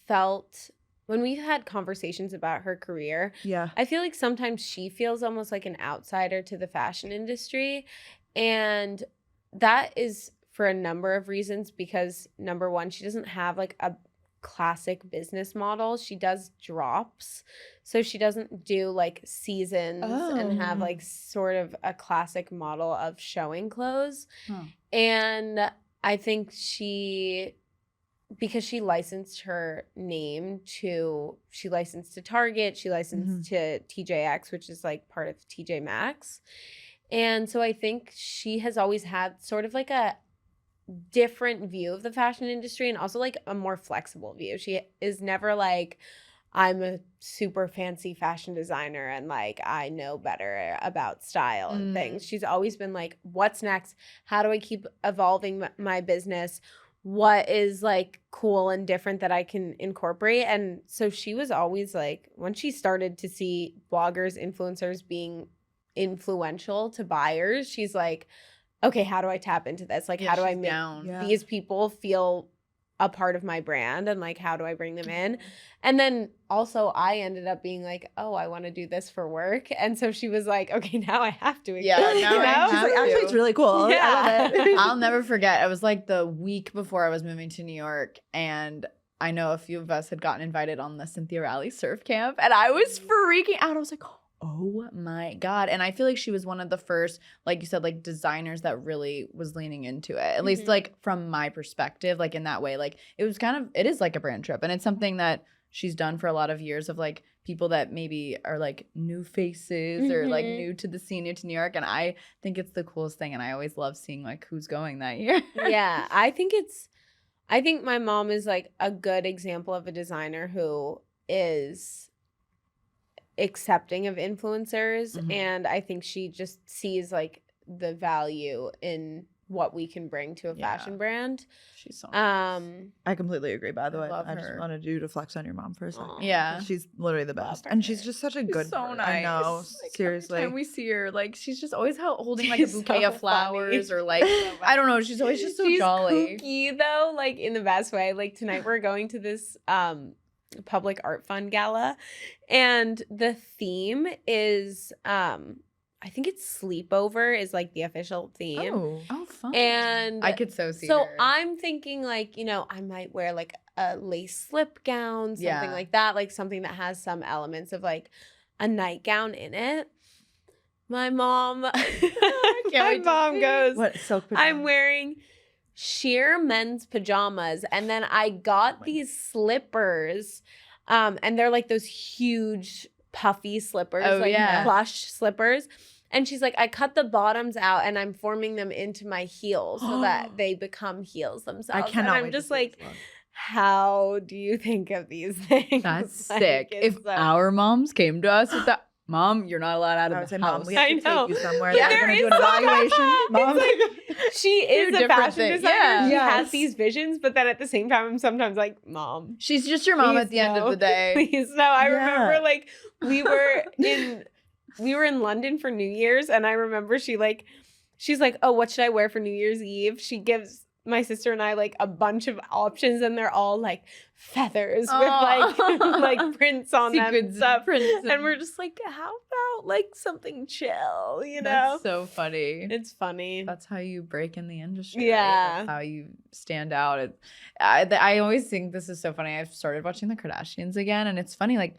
felt when we've had conversations about her career, I feel like sometimes she feels almost like an outsider to the fashion industry. And that is for a number of reasons, because number one, she doesn't have like a classic business model. She does drops. So she doesn't do like seasons and have like sort of a classic model of showing clothes. And I think because she licensed her name she licensed to Target, she licensed to TJX, which is like part of TJ Maxx. And so I think she has always had sort of like a different view of the fashion industry and also like a more flexible view. She is never like, I'm a super fancy fashion designer and like I know better about style and things. She's always been like, what's next? How do I keep evolving my business? What is like cool and different that I can incorporate? And so she was always like, when she started to see bloggers, influencers being influential to buyers, she's like, okay, how do I tap into this? Like, how do I make these people feel a part of my brand, and like, how do I bring them in? And then also I ended up being like, oh, I want to do this for work. And so she was like, okay, now I have to. Yeah, now I have She's like, actually, it's really cool. Yeah. I love it. I'll never forget. It was like the week before I was moving to New York, and I know a few of us had gotten invited on the Cynthia Rowley surf camp, and I was freaking out. I was like, oh my God. And I feel like she was one of the first, like you said, like designers that really was leaning into it. At least like from my perspective, like in that way, like it is like a brand trip. And it's something that she's done for a lot of years of like people that maybe are like new faces or like new to the scene, new to New York. And I think it's the coolest thing. And I always love seeing like who's going that year. Yeah, I think my mom is like a good example of a designer who is accepting of influencers, and I think she just sees like the value in what we can bring to a fashion brand. She's so I completely agree, by the way. love I just her. wanted you to flex on your mom for a second. Yeah. She's literally the best. And she's just such a good so person. nice. I know. Like, Seriously. every time we see her, like she's just always holding like a She's bouquet so of flowers funny. or like I don't know. She's always just so She's jolly. kooky though, like in the best way. Like tonight we're going to this public art fund gala, and the theme is I think it's sleepover is like the official theme. Oh, fun. And I could so see so her. I'm thinking like, I might wear like a lace slip gown, something like that, like something that has some elements of like a nightgown in it. My mom, my mom goes, What, silk pajamas? I'm wearing sheer men's pajamas, and then I got these slippers, and they're like those huge puffy slippers, Oh, like yeah. plush slippers. And she's like, I cut the bottoms out and I'm forming them into my heels so that they become heels themselves. I cannot And I'm wait just to see like, this look. how do you think of these things? That's Like, sick. it's If so- our moms came to us with that, Mom, you're not allowed out I would of say, the Mom, house. we have I to know. take you somewhere. But They're there going to do is an so- evaluation. Mom, she is Two a different fashion things. designer. Yeah. She has Yes. these visions, but then at the same time, I'm sometimes like, Mom, She's just your mom please at the end no. of the day. Please no. I Yeah. remember like we were in London for New Year's, and I remember she's like, oh, what should I wear for New Year's Eve? She gives my sister and I like a bunch of options, and they're all like feathers with Aw. like prints on them and Sequins, stuff. prints, And we're just like, how about like something chill, you know? That's so funny. It's funny. That's how you break in the industry. Yeah. Right? That's how you stand out. I always think this is so funny. I've started watching the Kardashians again, and it's funny, like,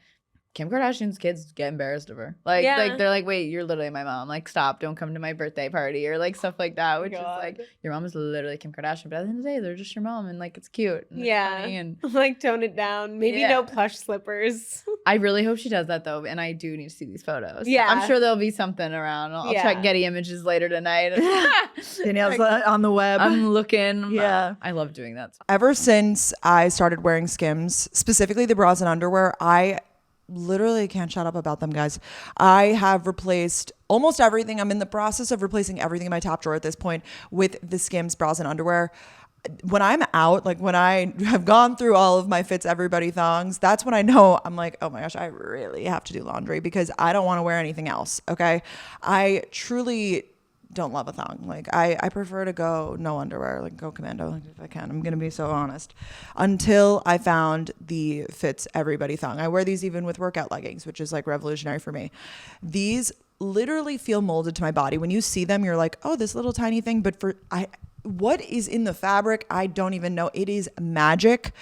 Kim Kardashian's kids get embarrassed of her. Like, Yeah. like they're like, wait, you're literally my mom. Like, stop, don't come to my birthday party or like stuff like that, which is like, your mom is literally Kim Kardashian. But at the end of the day, they're just your mom, and like, it's cute. And Yeah. It's funny, and Like tone it down. Maybe Yeah. no plush slippers. I really hope she does that though. And I do need to see these photos. Yeah. I'm sure there'll be something around. I'll Yeah. check Getty Images later tonight. Danielle's on the web. I'm looking. Yeah. I love doing that. Ever since I started wearing Skims, specifically the bras and underwear, I literally can't shut up about them, guys. I have replaced almost everything. I'm in the process of replacing everything in my top drawer at this point with the Skims bras and underwear. When I'm out, like when I have gone through all of my Fits Everybody thongs, that's when I know I'm like, oh my gosh, I really have to do laundry because I don't want to wear anything else. Okay. I truly don't love a thong. Like I prefer to go no underwear, like go commando, like if I can. I'm gonna be so honest. Until I found the Fits Everybody thong. I wear these even with workout leggings, which is like revolutionary for me. These literally feel molded to my body. When you see them, you're like, oh, this little tiny thing. But what is in the fabric? I don't even know. It is magic.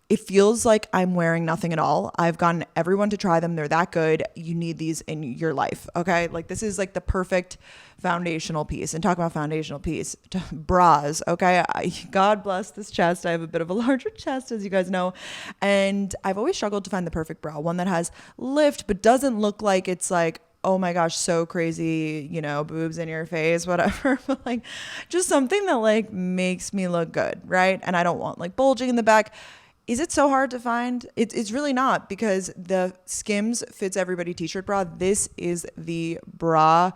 It feels like I'm wearing nothing at all. I've gotten everyone to try them. They're that good. You need these in your life. Okay. Like this is like the perfect foundational piece. And talk about foundational piece, bras. Okay. God bless this chest. I have a bit of a larger chest, as you guys know. And I've always struggled to find the perfect bra, one that has lift, but doesn't look like it's like, oh my gosh, so crazy, you know, boobs in your face, whatever. But like just something that like makes me look good. Right. And I don't want like bulging in the back. Is it so hard to find? It's really not, because the Skims Fits Everybody t-shirt bra, this is the bra.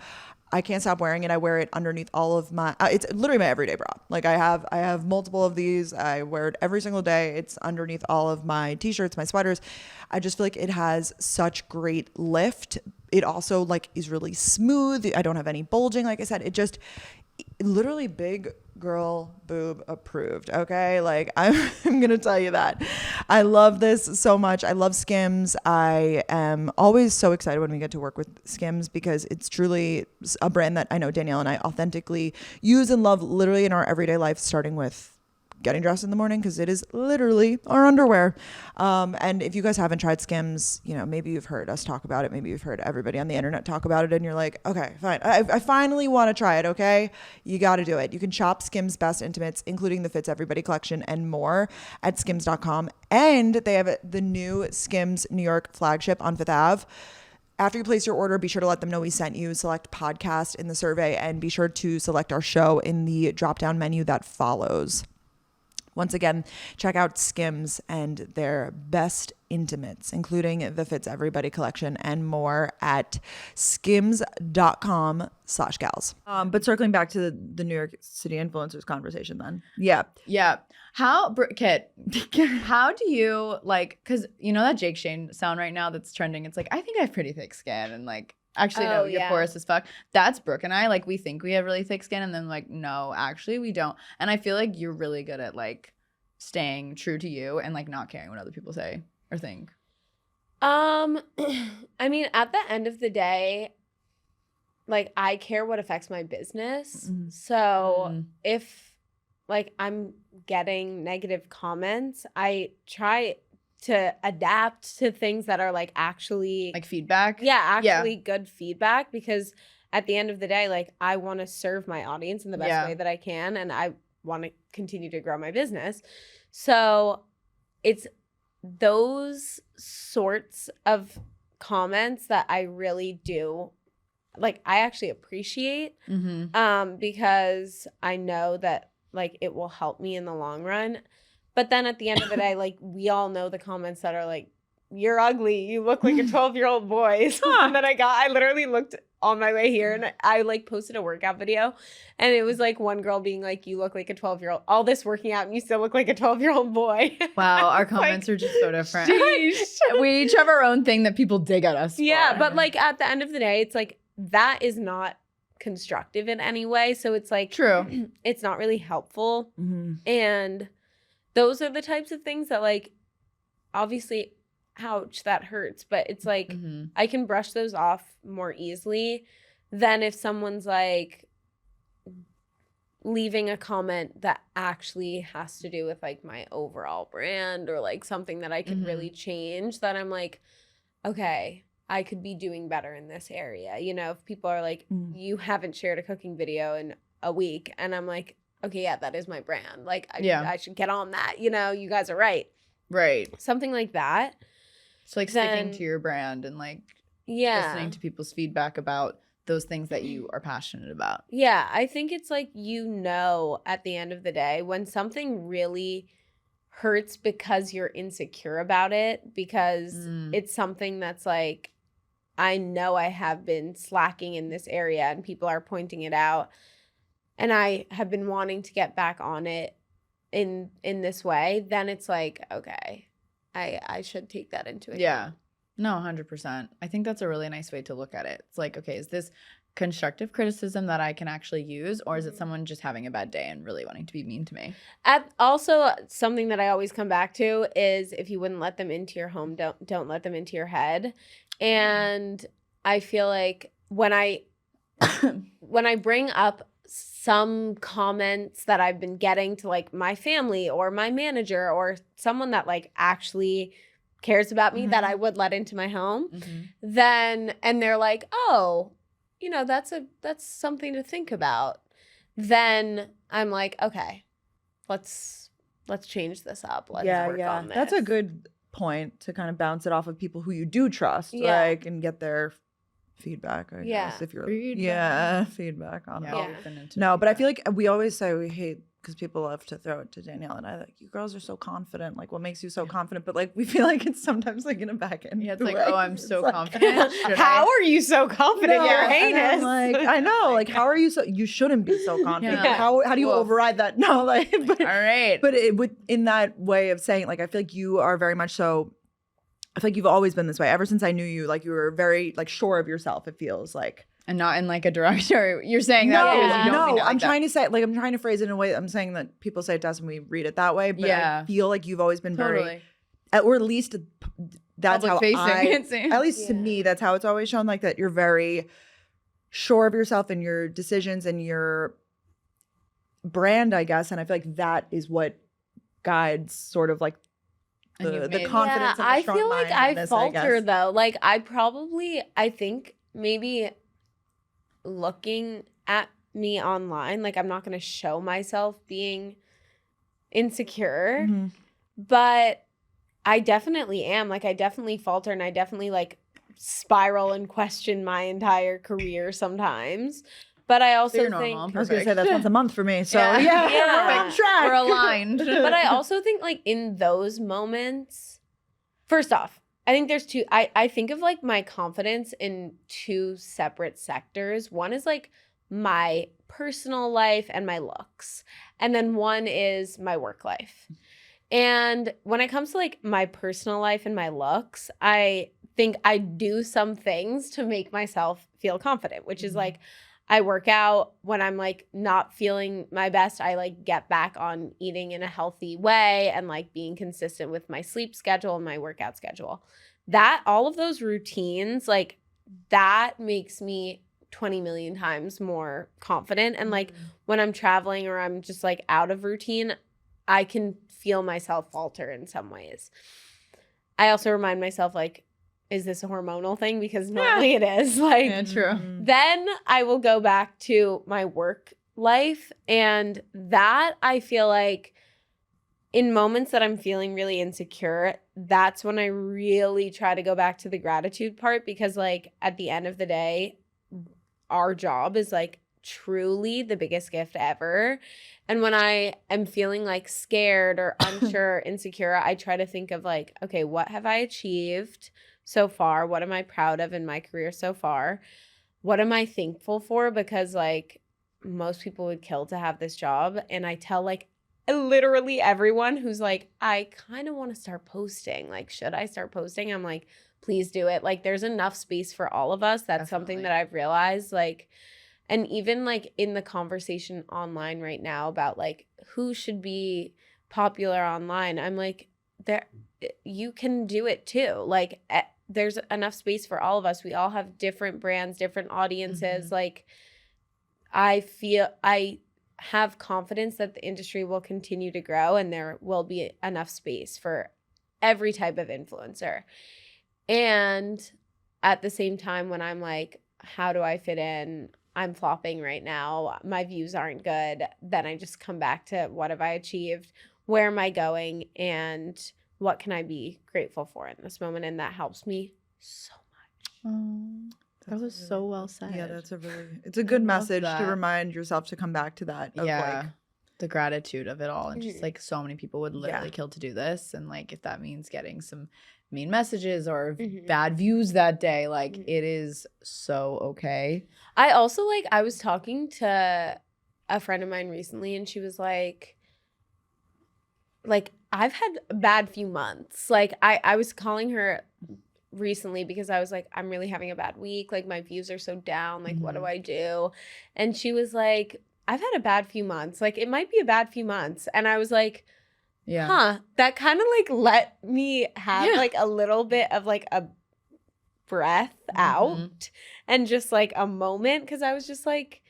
I can't stop wearing it. I wear it underneath all of my, it's literally my everyday bra. Like I have multiple of these. I wear it every single day. It's underneath all of my t-shirts, my sweaters. I just feel like it has such great lift. It also like is really smooth. I don't have any bulging. Like I said, it just literally big girl boob approved. Okay. Like I'm going to tell you that I love this so much. I love Skims. I am always so excited when we get to work with Skims because it's truly a brand that I know Danielle and I authentically use and love literally in our everyday life, starting with getting dressed in the morning because it is literally our underwear. And if you guys haven't tried Skims, you know, maybe you've heard us talk about it. Maybe you've heard everybody on the internet talk about it and you're like, okay, fine. I finally want to try it. Okay. You got to do it. You can shop Skims Best Intimates, including the Fits Everybody collection and more at skims.com. And they have the new Skims New York flagship on Fifth Ave. After you place your order, be sure to let them know we sent you. Select podcast in the survey and be sure to select our show in the drop-down menu that follows. Once again, check out Skims and their best intimates, including the Fits Everybody collection and more at skims.com/gals. But circling back to the New York City influencers conversation then. Yeah. Yeah. Kit, how do you like, because you know that Jake Shane sound right now that's trending? It's like, I think I have pretty thick skin and like, actually, no, you're yeah. porous as fuck. That's Brooke and I. Like, we think we have really thick skin, and then like, no, actually, we don't. And I feel like you're really good at like staying true to you and like not caring what other people say or think. I mean, at the end of the day, like I care what affects my business. Mm-hmm. So if like I'm getting negative comments, I try to adapt to things that are like actually Like feedback. actually good feedback, because at the end of the day, like I want to serve my audience in the best way that I can, and I want to continue to grow my business. So it's those sorts of comments that I really do, like, I actually appreciate, Mm-hmm. because I know that, like, it will help me in the long run. But then at the end of the day, like, we all know the comments that are like, you're ugly, you look like a 12-year-old boy. Something that I literally looked on my way here and I like posted a workout video and it was like one girl being like, you look like a 12-year-old, all this working out and you still look like a 12-year-old boy. Wow, our It's comments like, are just so different. sheesh. We each have our own thing that people dig at us Yeah, for. but like at the end of the day, it's like that is not constructive in any way. So it's like, True. it's not really helpful. Mhm. And those are the types of things that, like, obviously, ouch, that hurts. But it's like, Mhm. I can brush those off more easily than if someone's like leaving a comment that actually has to do with like my overall brand or like something that I could really change, that I'm like, okay, I could be doing better in this area. You know, if people are like, you haven't shared a cooking video in a week, and I'm like, okay, yeah, that is my brand. Like, I should get on that. You know, you guys are right. Right. Something like that. It's like Then- sticking to your brand and like Yeah. listening to people's feedback about those things that you are passionate about. Yeah, I think it's like, you know, at the end of the day, when something really hurts because you're insecure about it, because it's something that's like, I know I have been slacking in this area and people are pointing it out, and I have been wanting to get back on it in this way, then it's like, okay, I should take that into account. Yeah. No, 100%. I think that's a really nice way to look at it. It's like, okay, is this constructive criticism that I can actually use, or is it someone just having a bad day and really wanting to be mean to me? Also, something that I always come back to is, if you wouldn't let them into your home, don't let them into your head. And I feel like when I bring up some comments that I've been getting to like my family or my manager or someone that like actually cares about me, that I would let into my home, then, and they're like, oh, you know, that's something to think about, then I'm like, okay, let's change this up. Let's work on this. That's a good point to kind of bounce it off of people who you do trust, Yeah. like, and get their feedback. I Yeah. guess, if you're Feedback. on it. Yeah. Yeah. we've been into No, but I feedback. feel like we always say we hate, because people love to throw it to Danielle and I, like, you girls are so confident. Like, what makes you so confident? But like, we feel like it's sometimes like in a back end. Yeah, it's like, way. oh, I'm It's so like- confident. Should How I? are you so confident? No, You're and heinous. I'm like, I know. Like, how are you so? You shouldn't be so confident. Yeah. How do you Woof. override that? No, like, but All right. but it would, in that way of saying, like, I feel like you are very much so. I feel like you've always been this way ever since I knew you. Like, you were very like sure of yourself. It feels like. And not in like a derogatory. You're saying that because you don't mean it like I'm that. trying to say, like, I'm trying to phrase it in a way. I'm saying that people say it does, and we read it that way. But Yeah. I feel like you've always been very, Totally. or at least that's how Public facing, I, it seems. at least to me, that's how it's always shown. Like, that you're very sure of yourself and your decisions and your brand, I guess. And I feel like that is what guides sort of like And the you've made- confidence. Yeah, and the I strong feel like I mindedness, falter guess. though. Like, I think maybe looking at me online, like, I'm not going to show myself being insecure, Mhm. but I definitely am. Like, I definitely falter, and I definitely like spiral and question my entire career sometimes. But I also you're think normal. I was gonna say Perfect. that's once a month for me. So Yeah. yeah, Yeah. we're on track. We're aligned. but I also think, like, in those moments, first off, I think there's two. I think of like my confidence in two separate sectors. One is like my personal life and my looks, and then one is my work life. And when it comes to like my personal life and my looks, I think I do some things to make myself feel confident, which is like, I work out. When I'm like not feeling my best, I like get back on eating in a healthy way and like being consistent with my sleep schedule and my workout schedule. That, all of those routines, like, that makes me 20 million times more confident. And like when I'm traveling or I'm just like out of routine, I can feel myself falter in some ways. I also remind myself, like, is this a hormonal thing? Because normally it is. Like, Yeah, true. then I will go back to my work life, and that I feel like in moments that I'm feeling really insecure, that's when I really try to go back to the gratitude part, because like at the end of the day, our job is like truly the biggest gift ever. And when I am feeling like scared or unsure, insecure, I try to think of like, okay, what have I achieved so far? What am I proud of in my career so far? What am I thankful for? Because like most people would kill to have this job. And I tell like literally everyone who's like, I kind of want to start posting. Like, should I start posting? I'm like, please do it. Like, there's enough space for all of us. That's something that I've realized. Like, and even like in the conversation online right now about like who should be popular online, I'm like, there, you can do it too. Like, there's enough space for all of us. We all have different brands, different audiences. Like, I have confidence that the industry will continue to grow and there will be enough space for every type of influencer. And at the same time, when I'm like, how do I fit in? I'm flopping right now. My views aren't good. Then I just come back to what have I achieved? Where am I going? And what can I be grateful for in this moment? And that helps me so much. That was so well said. Yeah, it's a good message to that. remind yourself to come back to that. Of like, the gratitude of it all. And just like so many people would literally kill to do this. And like if that means getting some mean messages or bad views that day, like it is so okay. I also like, I was talking to a friend of mine recently and she was like I've had a bad few months. Like I was calling her recently because I was like, I'm really having a bad week. Like my views are so down. Like, what do I do? And she was like, I've had a bad few months. Like it might be a bad few months. And I was like, that kind of like let me have like a little bit of like a breath out and just like a moment. Cause I was just like,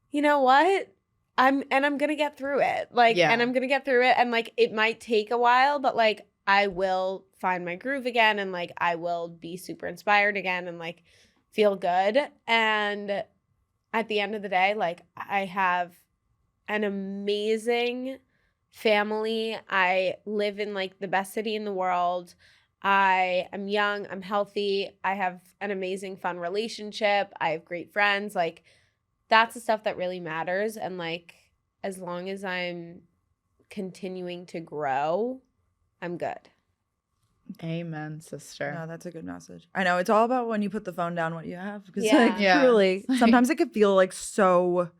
you know what? I'm gonna get through it. Like, and I'm gonna get through it. And like, it might take a while, but like, I will find my groove again. And like, I will be super inspired again and like feel good. And at the end of the day, like I have an amazing family. I live in like the best city in the world. I am young, I'm healthy, I have an amazing fun relationship, I have great friends. Like that's the stuff that really matters. And like as long as I'm continuing to grow, I'm good. Amen, sister. No, that's a good message. I know it's all about when you put the phone down, what you have. Because like Yeah. truly, sometimes it could feel like so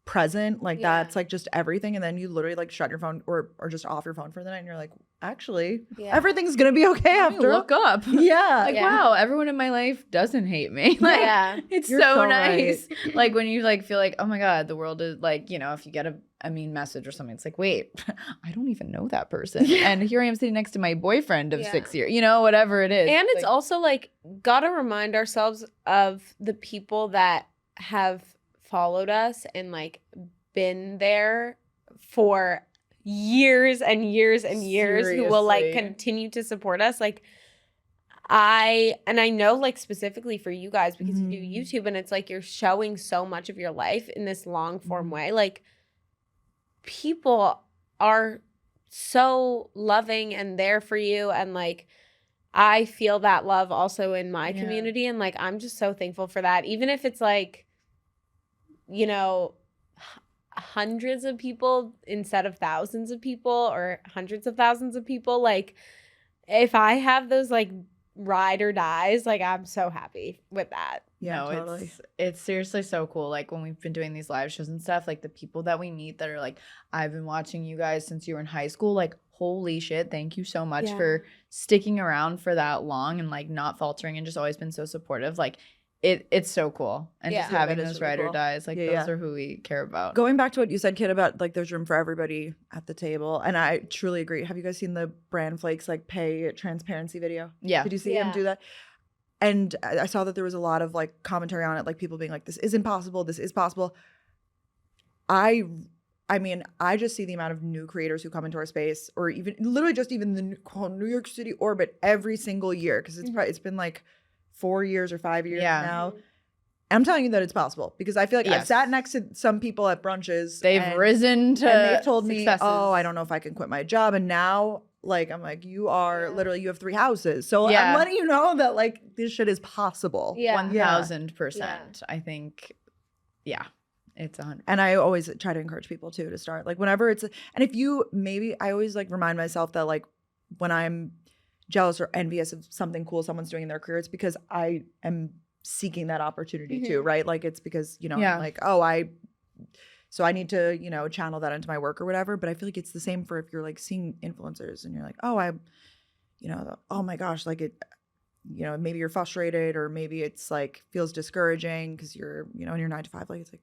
present, like that's like just everything, and then you literally like shut your phone or just off your phone for the night, and you're like, actually, everything's gonna be okay after. Look up. Yeah. Like, wow, everyone in my life doesn't hate me. Like, it's You're so so nice. Like when you like feel like, oh my God, the world is like, you know, if you get a mean message or something, it's like, wait, I don't even know that person. And here I am sitting next to my boyfriend of 6 years, you know, whatever it is. And it's like, also like, gotta remind ourselves of the people that have followed us and like been there for years and years and years, who will like continue to support us. Like I know like specifically for you guys because you do YouTube and it's like you're showing so much of your life in this long form way. Like people are so loving and there for you, and like I feel that love also in my community, and like I'm just so thankful for that. Even if it's like, you know, hundreds of people instead of thousands of people or hundreds of thousands of people, like if I have those like ride or dies, like I'm so happy with that. Yeah, no, totally. It's seriously so cool. Like when we've been doing these live shows and stuff, like the people that we meet that are like, I've been watching you guys since you were in high school. Like, holy shit, thank you so much for sticking around for that long and like not faltering and just always been so supportive. Like it's so cool. And just having those really ride or cool. dies, like those are who we care about. Going back to what you said, Kit, about like there's room for everybody at the table, and I truly agree. Have you guys seen the Brand Flakes like pay transparency video? Yeah. Did you see him do that? And I saw that there was a lot of like commentary on it, like people being like, "This isn't possible. This is possible." I mean, I just see the amount of new creators who come into our space, or even literally just even the New York City orbit every single year, because it's been like 4 years or 5 years now. I'm telling you that it's possible because I feel like I've Yes. sat next to some people at brunches. They've and, risen to and they've told me, successes. oh, I don't know if I can quit my job. And now, like, I'm like, you are literally, you have 3 houses. So Yeah. I'm letting you know that, like, this shit is possible. Yeah. 1000%. I think, it's 100. And I always try to encourage people too to start. Like, whenever it's, and if you, maybe I always like remind myself that, like, when I'm jealous or envious of something cool someone's doing in their career, it's because I am seeking that opportunity too, right? Like, it's because, you know, Yeah. I'm like, oh, so I need to, you know, channel that into my work or whatever. But I feel like it's the same for if you're like seeing influencers and you're like, oh, you know, oh my gosh, like it, you know, maybe you're frustrated or maybe it's like feels discouraging because you're, you know, in your 9 to 5, like it's like,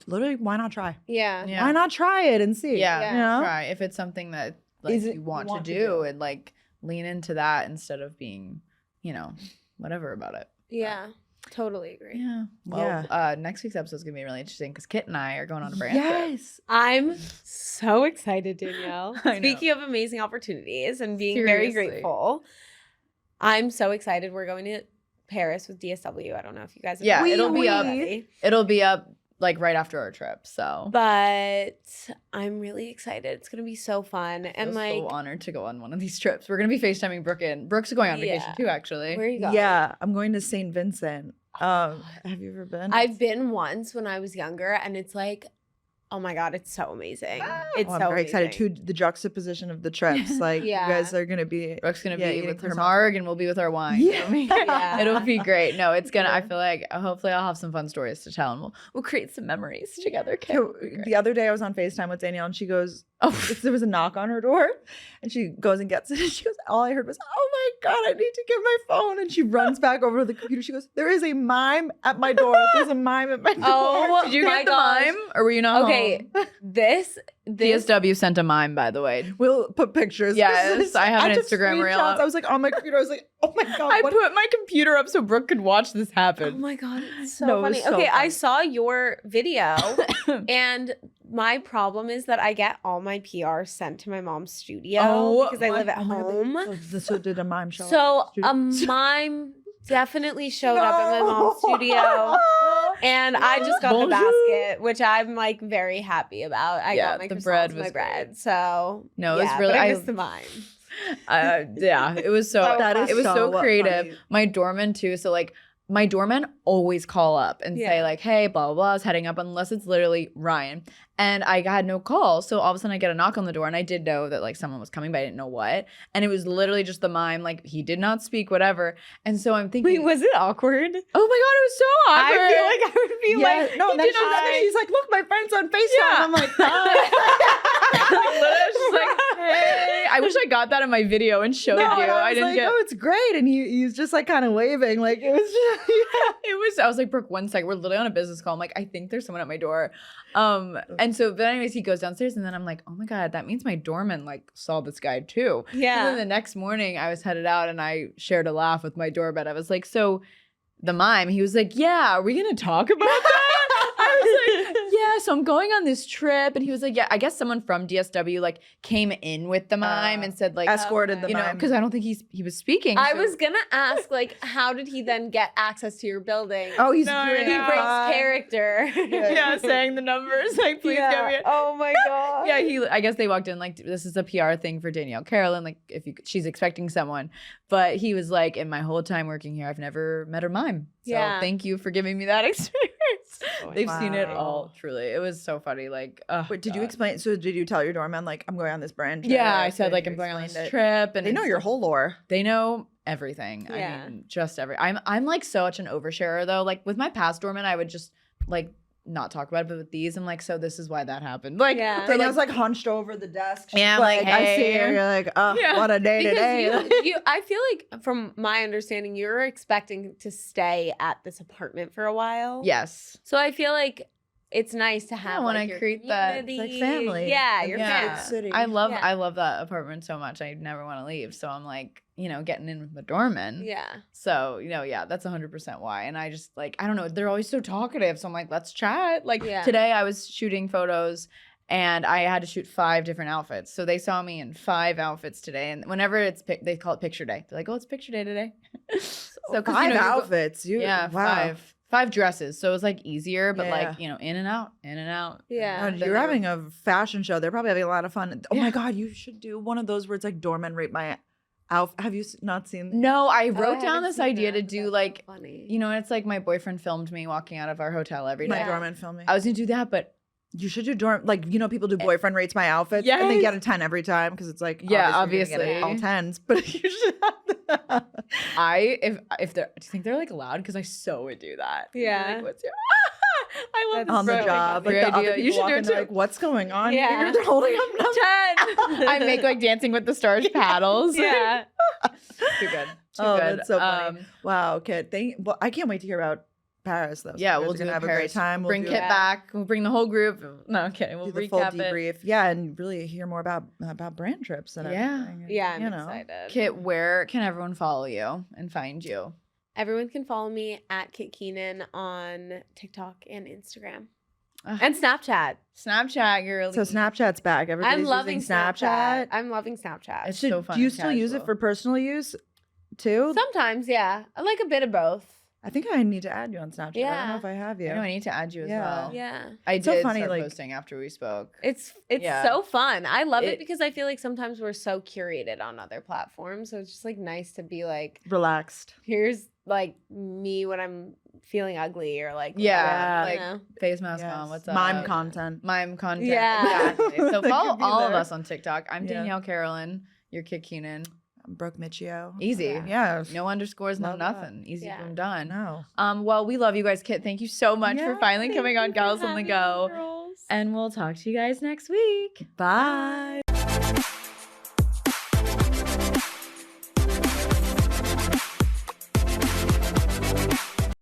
literally, why not try? Yeah. Yeah. Why not try it and see? Yeah, You know? try if it's something that like Is it you want, you want to to do, do? and like lean into that instead of being, you know, whatever about it. Yeah. Totally agree. Yeah. Well, next week's episode is gonna be really interesting because Kit and I are going on a brand trip. Yes. I'm so excited, Danielle. I know. Speaking of amazing opportunities and being very Seriously. grateful, I'm so excited. We're going to Paris with DSW. I don't know if you guys have Yeah, been it'll be up. already. It'll be up like right after our trip. So But I'm really excited. It's gonna be so fun. I'm And like, so honored to go on one of these trips. We're gonna be FaceTiming Brooke and Brooke's going on vacation Yeah. too, actually. where are you going? Yeah, I'm going to St. Vincent. Have you ever been? I've been once when I was younger, and it's like, oh my god, it's so amazing. It's I'm so very excited amazing. too. The juxtaposition of the trips, like Yeah. you guys are gonna be. Brooke's gonna Yeah, be eating with her croissants. marg and we'll be with our wine. Yeah. Yeah. It'll be great. No, it's gonna. I Yeah. feel like hopefully I'll have some fun stories to tell, and we'll create some memories together. Kit. So, the other day I was on FaceTime with Danielle and she goes, Oh, there was a knock on her door and she goes and gets it and she goes, all I heard was, oh my God, I need to get my phone. And she runs back over to the computer. She goes, there is a mime at my door. There's a mime at my door. Oh, did you my get the gosh. mime, or were you not Okay, home? this DSW sent a mime, by the way. We'll put pictures. Yes, I have an took Instagram reel screenshots. up. I was like on my computer. I was like, oh my God. I what- put my computer up so Brooke could watch this Oh happen. my god, it's so No, it was funny. so Okay, I funny. saw your video, and my problem is that I get all my PR sent to my mom's studio Oh because I live at Oh my God, home. So did a mime show So up? a mime definitely showed up at my mom's studio, and I just got the Bonjour. basket, which I'm like very happy about. I Yeah, got my the croissants bread and my was bread. So No, it's yeah, really- but I I- missed the mime. Yeah, it was so That is it was so so creative. funny. My doorman too. So like my doormen always call up and say Yeah. like, "Hey, blah blah blah, is heading up," unless it's literally Ryan. And I had no call, so all of a sudden I get a knock on the door, and I did know that like someone was coming, but I didn't know what. And it was literally just the mime, like he did not speak, whatever. And so I'm thinking, Wait, was it awkward? oh my god, it was so awkward. I feel like I would be Yeah, like, no, he and then did not say- she's like, look, my friend's on FaceTime. Yeah. I'm like, hi. Literally, I was just like, hey. I wish I got that in my video and showed No, you. and I was didn't like, get. oh, it's great. And he's just like kind of waving. Like it was just, It was. I was like, Brooke, 1 second. We're literally on a business call. I'm like, I think there's someone at my door. And so, but anyways, he goes downstairs, and then I'm like, oh my god, that means my doorman like saw this guy too. And Yeah. then the next morning, I was headed out, and I shared a laugh with my doorbell. I was like, so the mime. He was like, yeah, are we gonna talk about that? I was like, yeah, so I'm going on this trip. And he was like, yeah, I guess someone from DSW like came in with the mime and said like, escorted the you know, mime. because I don't think he was speaking. I so- was gonna ask, like, how did he then get access to your building? oh, he's No, doing he yeah. breaks character. yeah, saying the numbers like, please get me. Oh my god. Yeah, I guess they walked in like, this is a PR thing for Danielle Carolyn, like if she's expecting someone. But he was like, in my whole time working here, I've never met a mime. So Yeah. thank you for giving me that experience. They've seen it Wow. all. Truly, it was so funny. Like, Wait, did you God. explain? So did you tell your doorman like I'm going on this brand trip? Yeah, I said Did like you I'm going on this explain it? trip, and They know it's your like- whole lore. They know everything. Yeah. I mean, just I'm like such an oversharer though. Like with my past doorman, I would just like not talk about it, but with these, I'm like, so this is why that happened. Like, Yeah. for, Danielle's like hunched over the desk. She's Yeah, I'm like, like, I see hey. her. You're like, oh, Yeah. what a day today. Because I feel like from my understanding, you're expecting to stay at this apartment for a while. yes. So I feel like it's nice to have when like, I your create that- It's like community. family. Yeah, And your it's Yeah. a family. city. Yeah. I love that apartment so much. I never want to leave. So I'm like, you know, getting in with the doorman. Yeah. So, you know, yeah, that's 100% why. And I just like, I don't know, they're always so talkative. So I'm like, let's chat. Like Yeah. today I was shooting photos and I had to shoot 5 different outfits. So they saw me in 5 outfits today. And whenever it's, they call it picture day. They're like, oh, it's picture day today. So 'cause, 5 you know, you go- outfits. You, yeah, wow. 5 5 dresses. So it was like easier, but Yeah. like, you know, in and out, in and out. Yeah. God, you're having a fashion show. They're probably having a lot of fun. Oh Yeah. my God, you should do one of those where it's like doorman rape my outfit. Have you not seen? No, I Oh, wrote I down haven't this seen idea that. to do That's like, funny. you know, it's like my boyfriend filmed me walking out of our hotel every My day. doorman filming. I was gonna do that, but You should do like people do boyfriend rates my outfits and they Yes. get a 10 every time because it's like Yeah, obviously you're gonna get obviously. all 10s, but you should have that. if they're, do you think they're like loud? Because I so would do that. Yeah. Like, what's your? I love That's this on the bro. job. Great Like the other idea. people You should walk do in, it they're too. like, what's going on Yeah. here? They're holding up numbers. 10. I make like Dancing with the Stars paddles. Yeah. Too good. Too Oh, good. that's so funny. Wow, Kit. Well, I can't wait to hear about Paris though. So Yeah, you guys we'll are do gonna it have Paris. a great time. We'll bring do Kit Yeah. back. We'll bring the whole group. No, I'm kidding. We'll do the full recap it. debrief. Yeah, and really hear more about brand trips and Yeah. everything. and, Yeah, I'm you know. excited. Kit, where can everyone follow you and find you? Everyone can follow me at Kit Keenan on TikTok and Instagram. Ugh. And Snapchat. Snapchat, girl. So Snapchat's back. Everybody's I'm loving using Snapchat. I'm loving Snapchat. It's Should- so fun do you and still use it casual. for personal use too? Sometimes, yeah. I like a bit of both. I think I need to add you on Snapchat. I don't Yeah. know if I have you. I know I need to add you as Yeah. well. Yeah. I It's so did funny, start like- posting after we spoke. It's Yeah. so fun. I love it It- because I feel like sometimes we're so curated on other platforms. So it's just like nice to be like, Relaxed. here's like me when I'm feeling ugly or like Yeah, whatever, you like know? Face mask Yes. mom, what's up? Mime content. Mime content. Yeah. Exactly. So That follow could be all of there. us on TikTok. I'm Yeah. Danielle Carolyn. You're Kit Keenan. Brooke Michio. Easy. Yeah. No underscores, no Love that. nothing. Easy Yeah. from done. No. Well, we love you guys. Kit, thank you so much for Yeah, finally thank coming you on for Gals on the Having Go. me, girls. And we'll talk to you guys next week. Bye.